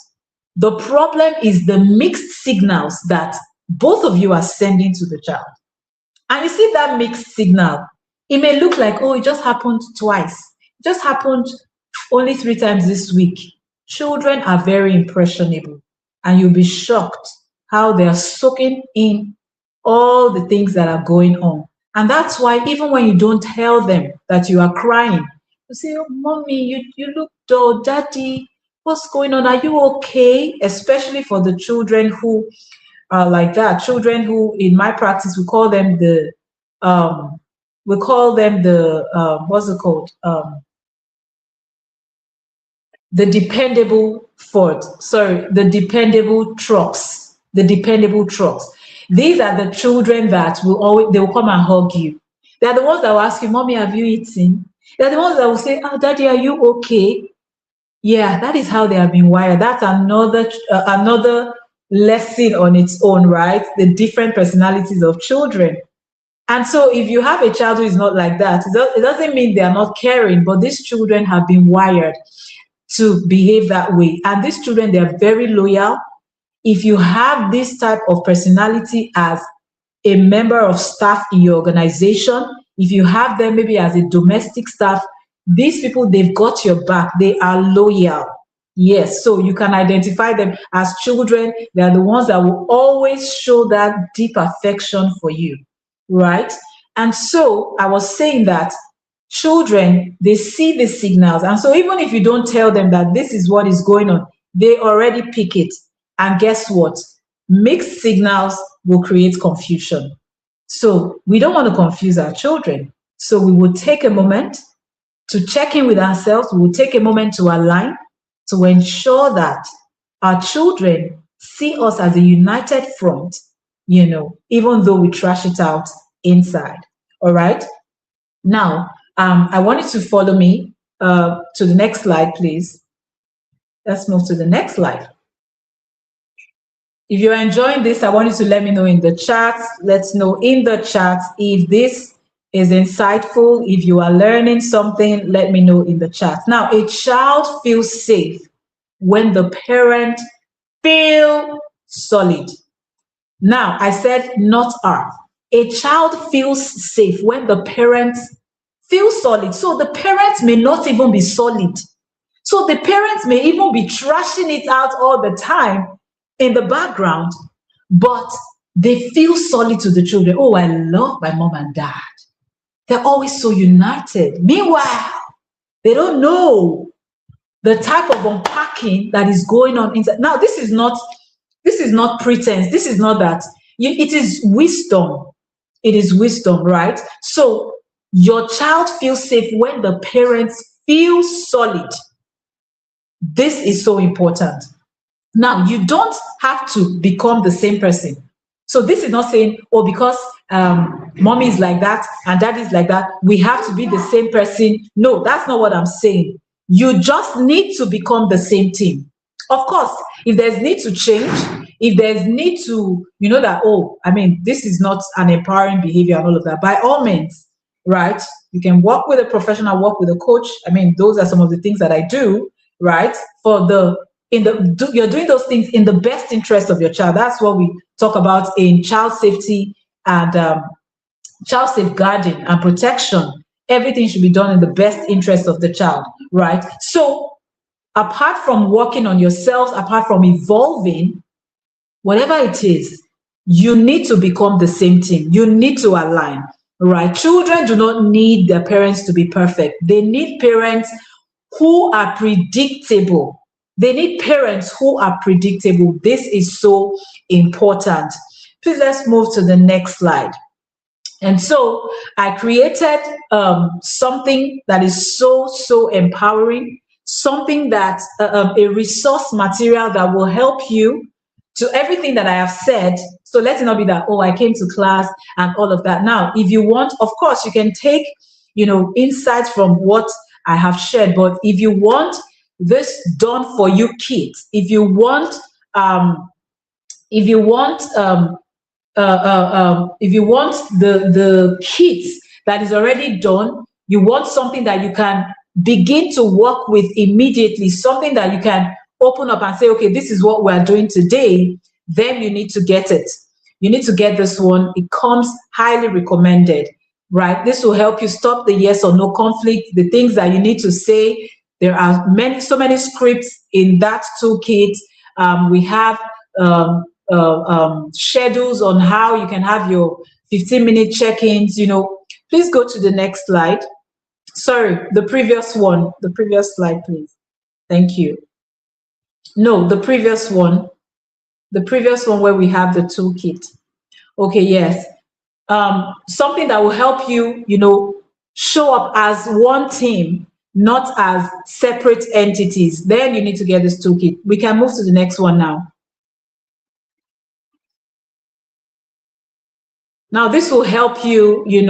The problem is the mixed signals that both of you are sending to the child. And you see that mixed signal, it may look like, oh, it just happened twice. It just happened only 3 times this week. Children are very impressionable, and you'll be shocked how they are soaking in all the things that are going on. And that's why even when you don't tell them that you are crying, you say, oh, mommy, you look dull, daddy, what's going on? Are you okay? Especially for the children who are like that. Children who, in my practice, we call them the, what's it called? The dependable the dependable trucks. The dependable trucks. These are the children that they will come and hug you. They're the ones that will ask you, mommy, have you eaten? They're the ones that will say, oh, daddy, are you okay? Yeah, that is how they have been wired. That's another lesson on its own, right? The different personalities of children. And so if you have a child who is not like that, it doesn't mean they are not caring, but these children have been wired to behave that way. And these children, they are very loyal. If you have this type of personality as a member of staff in your organization, if you have them maybe as a domestic staff, these people, they've got your back. They are loyal. Yes, so you can identify them as children. They are the ones that will always show that deep affection for you, right? And so I was saying that children, they see the signals. And so even if you don't tell them that this is what is going on, they already pick it. And guess what? Mixed signals will create confusion. So we don't want to confuse our children. So we will take a moment to check in with ourselves. We will take a moment to align, to ensure that our children see us as a united front, even though we trash it out inside. All right. Now, I want you to follow me to the next slide, please. Let's move to the next slide. If you're enjoying this, I want you to let me know in the chat. Let's know in the chat if this is insightful. If you are learning something, let me know in the chat. Now, a child feels safe when the parent feels solid. Now, I said not are. A child feels safe when the parents feel solid. So the parents may not even be solid. So the parents may even be trashing it out all the time in the background, but they feel solid to the children. Oh, I love my mom and dad. They're always so united. Meanwhile, they don't know the type of unpacking that is going on inside. Now, this is not pretense. This is not that it is wisdom. It is wisdom, right? So your child feels safe when the parents feel solid. This is so important. Now, you don't have to become the same person. So this is not saying, oh, because mommy is like that and daddy is like that, we have to be the same person. No, that's not what I'm saying. You just need to become the same team. Of course, if there's need to change, if there's need to, you know that, oh, I mean, this is not an empowering behavior and all of that, by all means, right? You can work with a professional, work with a coach. I mean, those are some of the things that I do, right? For the you're doing those things in the best interest of your child. That's what we talk about in child safety and child safeguarding and protection. Everything should be done in the best interest of the child, right? So apart from working on yourselves, apart from evolving, whatever it is, you need to become the same team. You need to align, right? Children do not need their parents to be perfect. They need parents who are predictable. They need parents who are predictable. This is so important. Please, let's move to the next slide. And so I created something that is so empowering, something that a resource material that will help you to everything that I have said. So let it not be that, oh, I came to class and all of that. Now, if you want, of course, you can take, insights from what I have shared. But if you want this done for you kids, if you want the kits that is already done, you want something that you can begin to work with immediately, something that you can open up and say, okay, this is what we're doing today, then you need to get it. You need to get this one. It comes highly recommended, right? This will help you stop the yes or no conflict, the things that you need to say. There are so many scripts in that toolkit. We have schedules on how you can have your 15-minute check-ins. Please go to the next slide. Sorry, the previous slide, please. Thank you. No, the previous one where we have the toolkit. Okay, yes. Something that will help you, show up as one team, not as separate entities. Then you need to get this toolkit. We can move to the next one now. Now, this will help you, it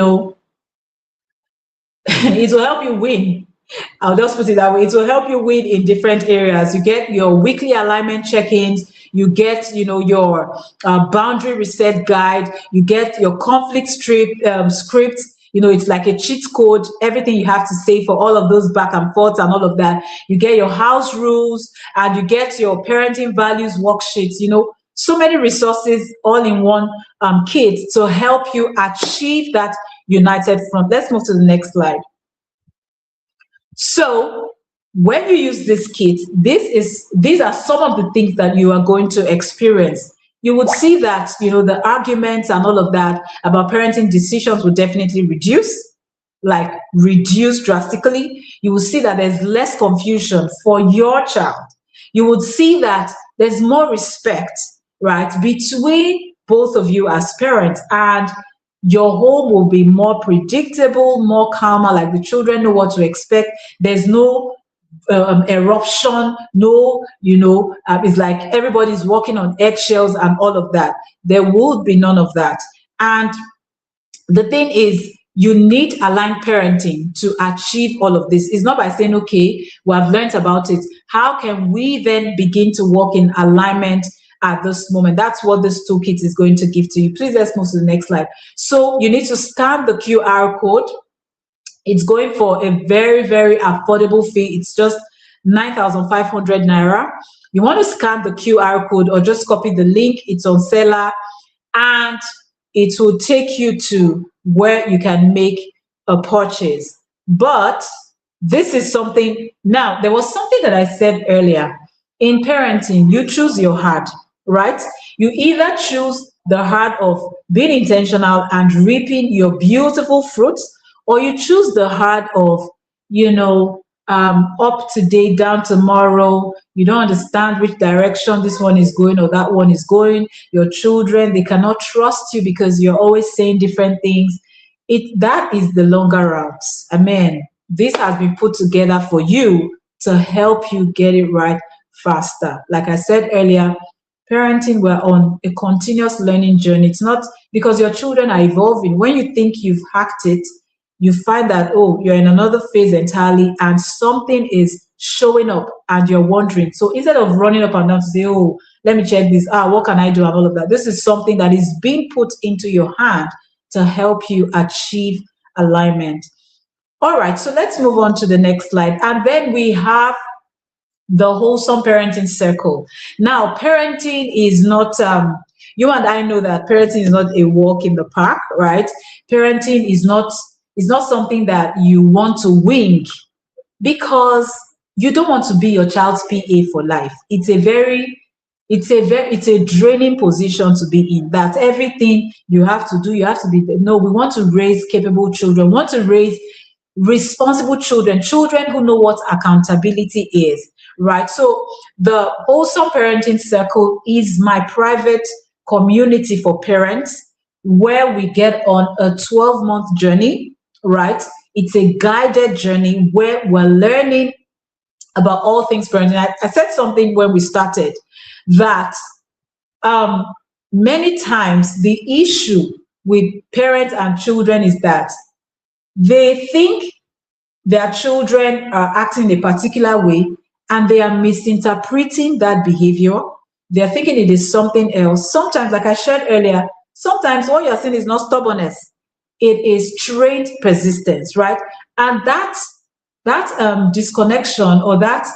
will help you win. I'll just put it that way. It will help you win in different areas. You get your weekly alignment check-ins. You get, your boundary reset guide. You get your conflict script. It's like a cheat code. Everything you have to say for all of those back and forth and all of that. You get your house rules and you get your parenting values worksheets. So many resources all in one kit to help you achieve that united front. Let's move to the next slide. So when you use this kit, these are some of the things that you are going to experience. You would see that, the arguments and all of that about parenting decisions will definitely reduce drastically. You will see that there's less confusion for your child. You would see that there's more respect, right, between both of you as parents, and your home will be more predictable, more calmer, like the children know what to expect. There's no eruption, no, it's like everybody's walking on eggshells and all of that. There would be none of that. And the thing is, you need aligned parenting to achieve all of this. It's not by saying, okay, we have learned about it. How can we then begin to work in alignment at this moment? That's what this toolkit is going to give to you. Please, let's move to the next slide. So you need to scan the QR code. It's going for a very, very affordable fee. It's just 9,500 Naira. You want to scan the QR code or just copy the link. It's on Seller, and it will take you to where you can make a purchase. But this is something, now, there was something that I said earlier. In parenting, you choose your heart, right? You either choose the heart of being intentional and reaping your beautiful fruits, or you choose the heart of, up to date, down tomorrow. You don't understand which direction this one is going or that one is going. Your children, they cannot trust you because you're always saying different things. That is the longer route. Amen. This has been put together for you to help you get it right faster. Like I said earlier, parenting, we're on a continuous learning journey. It's not because your children are evolving. When you think you've hacked it, you find that, oh, you're in another phase entirely and something is showing up and you're wondering. So instead of running up and down to say, oh, let me check this, what can I do and all of that? This is something that is being put into your hand to help you achieve alignment. All right, so let's move on to the next slide. And then we have the wholesome parenting circle. Now, parenting is not, you and I know that parenting is not a walk in the park, right? Parenting is not something that you want to wing because you don't want to be your child's PA for life. It's a draining position to be in, that everything you have to do, you have to be, no, we want to raise capable children, we want to raise responsible children, children who know what accountability is, right? So the Wholesome Parenting Circle is my private community for parents where we get on a 12-month journey, right? It's a guided journey where we're learning about all things parenting. I said something when we started that many times the issue with parents and children is that they think their children are acting a particular way and they are misinterpreting that behavior. They're thinking it is something else. Sometimes, like I shared earlier, sometimes what you're seeing is not stubbornness. It is trained persistence, right? And that disconnection or that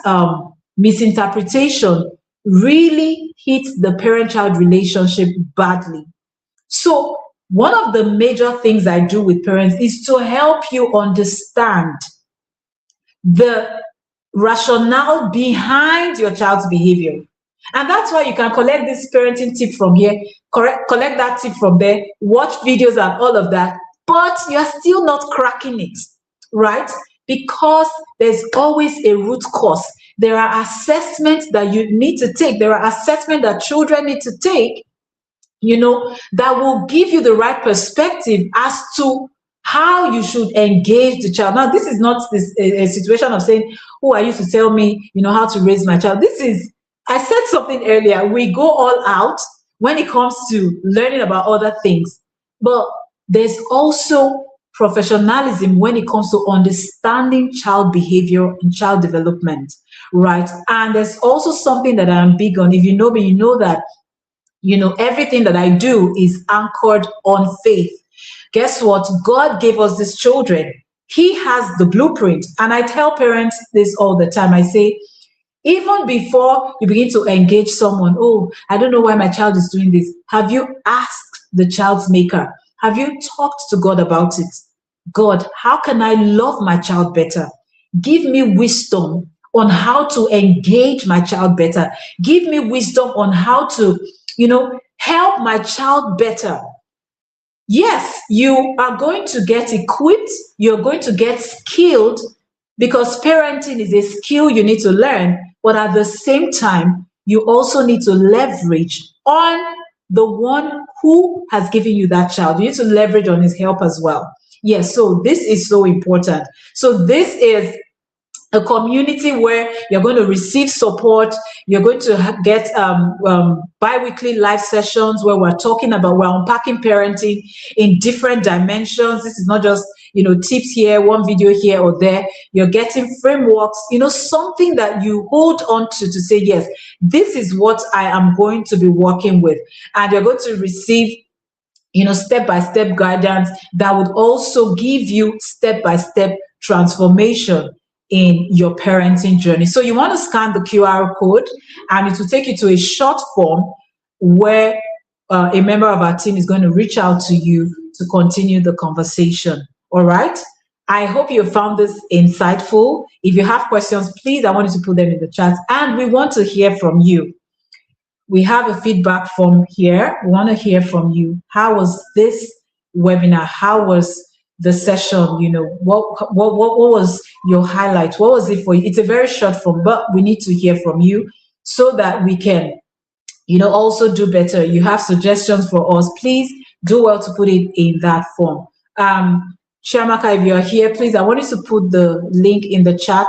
misinterpretation really hits the parent-child relationship badly. So one of the major things I do with parents is to help you understand the rationale behind your child's behavior. And that's why you can collect this parenting tip from here, collect that tip from there, watch videos and all of that, but you're still not cracking it, right? Because there's always a root cause. There are assessments that you need to take. There are assessments that children need to take, that will give you the right perspective as to how you should engage the child. Now, this is not a situation of saying, who are you to tell me, how to raise my child? This is, I said something earlier, we go all out when it comes to learning about other things, but there's also professionalism when it comes to understanding child behavior and child development, right? And there's also something that I'm big on. If you know me, you know that, everything that I do is anchored on faith. Guess what? God gave us these children. He has the blueprint. And I tell parents this all the time. I say, even before you begin to engage someone, oh, I don't know why my child is doing this. Have you asked the child's maker? Have you talked to God about it? God, how can I love my child better? Give me wisdom on how to engage my child better. Give me wisdom on how to, help my child better. Yes, you are going to get equipped. You're going to get skilled because parenting is a skill you need to learn. But at the same time, you also need to leverage on the one who has given you that child. You need to leverage on his help as well. Yes, so this is so important. So this is a community where you're going to receive support. You're going to get bi-weekly live sessions where we're unpacking parenting in different dimensions. This is not just, tips here, one video here or there. You're getting frameworks, something that you hold on to say, yes, this is what I am going to be working with. And you're going to receive step-by-step guidance that would also give you step-by-step transformation in your parenting journey. So you want to scan the QR code and it will take you to a short form where a member of our team is going to reach out to you to continue the conversation. All right. I hope you found this insightful. If you have questions, please, I want you to put them in the chat and we want to hear from you. We have a feedback form here. We want to hear from you. How was this webinar? How was the session. You know, what was your highlight? What was it for you? It's a very short form, but we need to hear from you so that we can, you know, also do better. You have suggestions for us, please do well to put it in that form. Chiamaka, if you are here, please, I want you to put the link in the chat.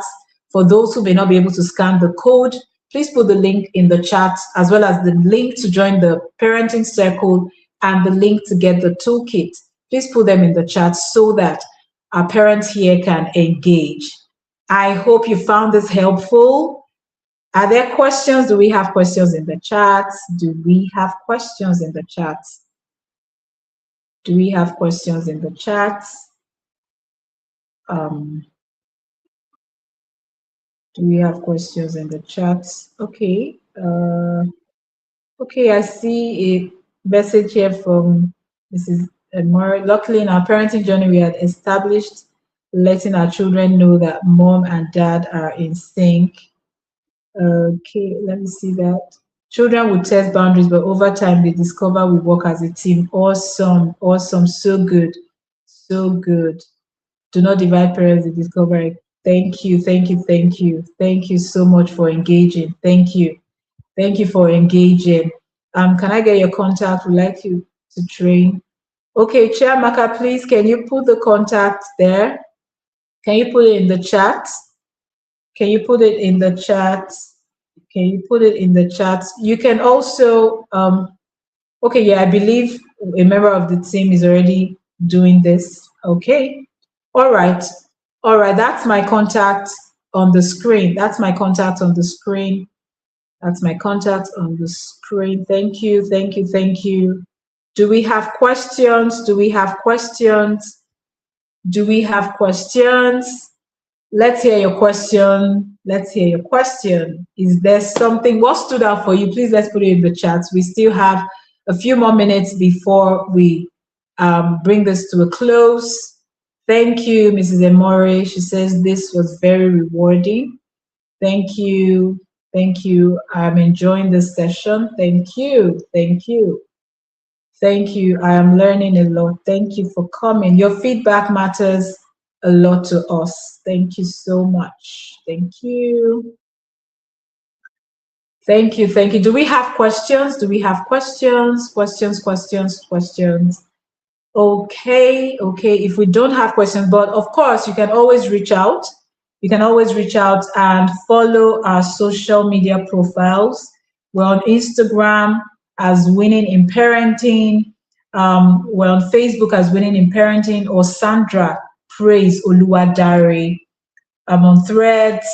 For those who may not be able to scan the code, please put the link in the chat, as well as the link to join the parenting circle and the link to get the toolkit. Please put them in the chat so that our parents here can engage. I hope you found this helpful. Are there questions? Do we have questions in the chat? Do we have questions in the chat? Do we have questions in the chat? Do we have questions in the chat? Okay. Okay, I see a message here from Mrs. Moore. Luckily, in our parenting journey, we had established letting our children know that mom and dad are in sync. Okay, let me see that. Children would test boundaries, but over time they discover we work as a team. Awesome, awesome, so good, so good. Do not divide parents, they discover it. Thank you, thank you, thank you. Thank you so much for engaging. Thank you. Thank you for engaging. Can I get your contact? We'd like you to train. Okay, Chair Maka, please, can you put the contact there? Can you put it in the chat? Can you put it in the chat? Can you put it in the chat? You can also, okay, yeah, I believe a member of the team is already doing this. Okay, all right. All right, that's my contact on the screen. That's my contact on the screen. That's my contact on the screen. Thank you, thank you, thank you. Do we have questions? Do we have questions? Do we have questions? Let's hear your question. Let's hear your question. Is there something, what stood out for you? Please, let's put it in the chat. We still have a few more minutes before we bring this to a close. Thank you, Mrs. Emore. She says this was very rewarding. Thank you. Thank you. I'm enjoying this session. Thank you. Thank you. Thank you. I am learning a lot. Thank you for coming. Your feedback matters a lot to us. Thank you so much. Thank you. Thank you. Thank you. Do we have questions? Do we have questions? Questions. Okay. Okay. If we don't have questions, but of course, you can always reach out. You can always reach out and follow our social media profiles. We're on Instagram as Winning in Parenting. We're on Facebook as Winning in Parenting, or Sandra Praise Oluwadare. I'm on Threads,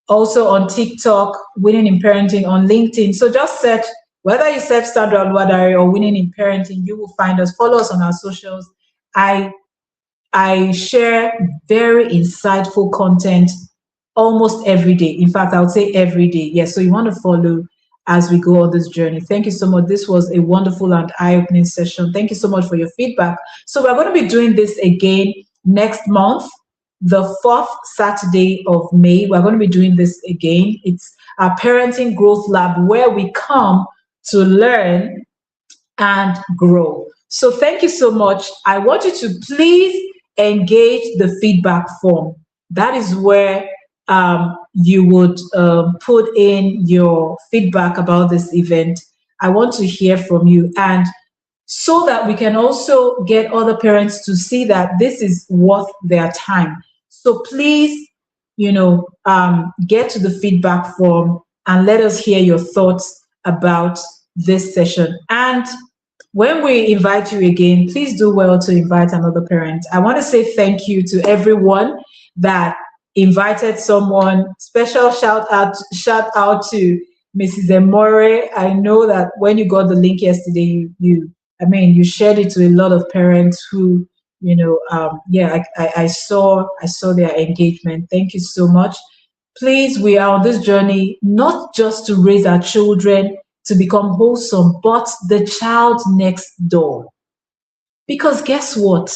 also on TikTok, Winning in Parenting, on LinkedIn. So just search, whether you search Sandra Oluwadare or Winning in Parenting, you will find us. Follow us on our socials. I share very insightful content almost every day. In fact, I would say every day. Yes, so you want to follow as we go on this journey. Thank you so much. This was a wonderful and eye-opening session. Thank you so much for your feedback. So we're going to be doing this again next month, the 4th Saturday of May. We're going to be doing this again. It's our Parenting Growth Lab, where we come to learn and grow. So thank you so much. I want you to please engage the feedback form. That is where you would put in your feedback about this event. I want to hear from you, and so that we can also get other parents to see that this is worth their time. So please, you know, get to the feedback form and let us hear your thoughts about this session. And when we invite you again, please do well to invite another parent. I want to say thank you to everyone that invited someone. Special shout out to Mrs. Emore. I know that when you got the link yesterday, you shared it to a lot of parents who, you know, I saw their engagement. Thank you so much. Please, we are on this journey not just to raise our children to become wholesome, but the child next door. Because guess what?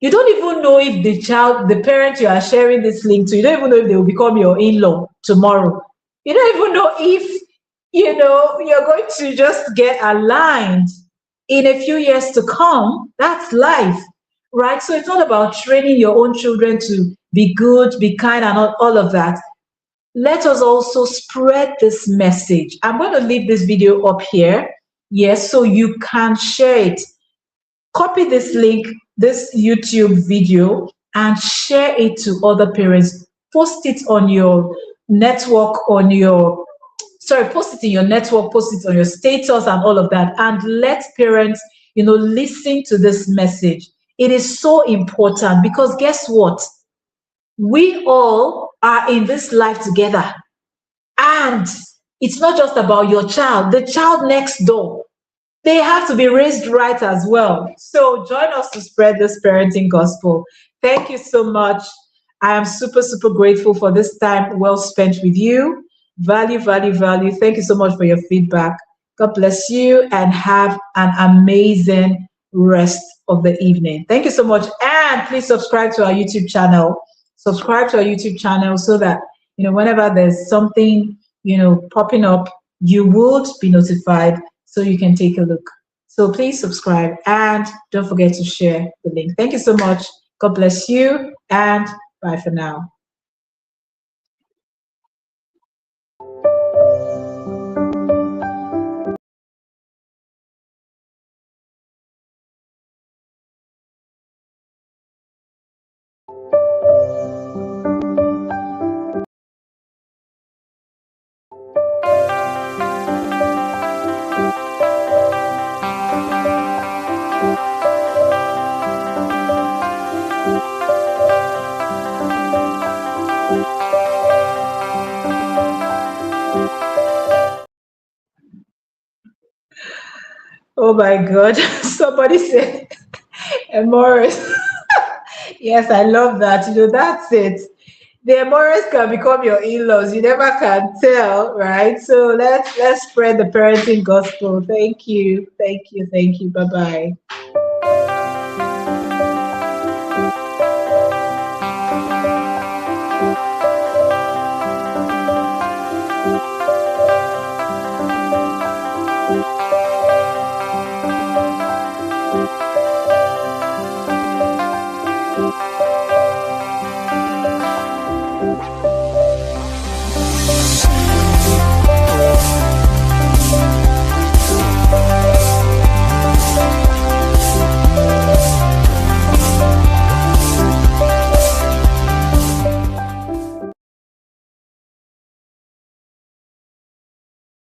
You don't even know if the parent you are sharing this link to, you don't even know if they will become your in-law tomorrow. You don't even know if, you know, you're going to just get aligned in a few years to come. That's life. right? So it's not about training your own children to be good, be kind, and all of that. Let us also spread this message. I'm going to leave this video up here, yes, so you can share it. Copy this link, this YouTube video, and share it to other parents. Post it on your network, post it in your network, post it on your status and all of that, and let parents, listen to this message. It is so important because guess what? We all are in this life together. And it's not just about your child, the child next door. They have to be raised right as well. So join us to spread this parenting gospel. Thank you so much. I am super, super grateful for this time well spent with you. Value, value, value. Thank you so much for your feedback. God bless you and have an amazing rest of the evening. Thank you so much. And please subscribe to our YouTube channel. Subscribe to our YouTube channel so that, whenever there's something, popping up, you would be notified so you can take a look. So please subscribe and don't forget to share the link. Thank you so much. God bless you and bye for now. Oh my God. Somebody said, Morris. Yes, I love that. That's it. The Morris can become your in-laws. You never can tell, right? So let's spread the parenting gospel. Thank you. Thank you. Thank you. Bye-bye.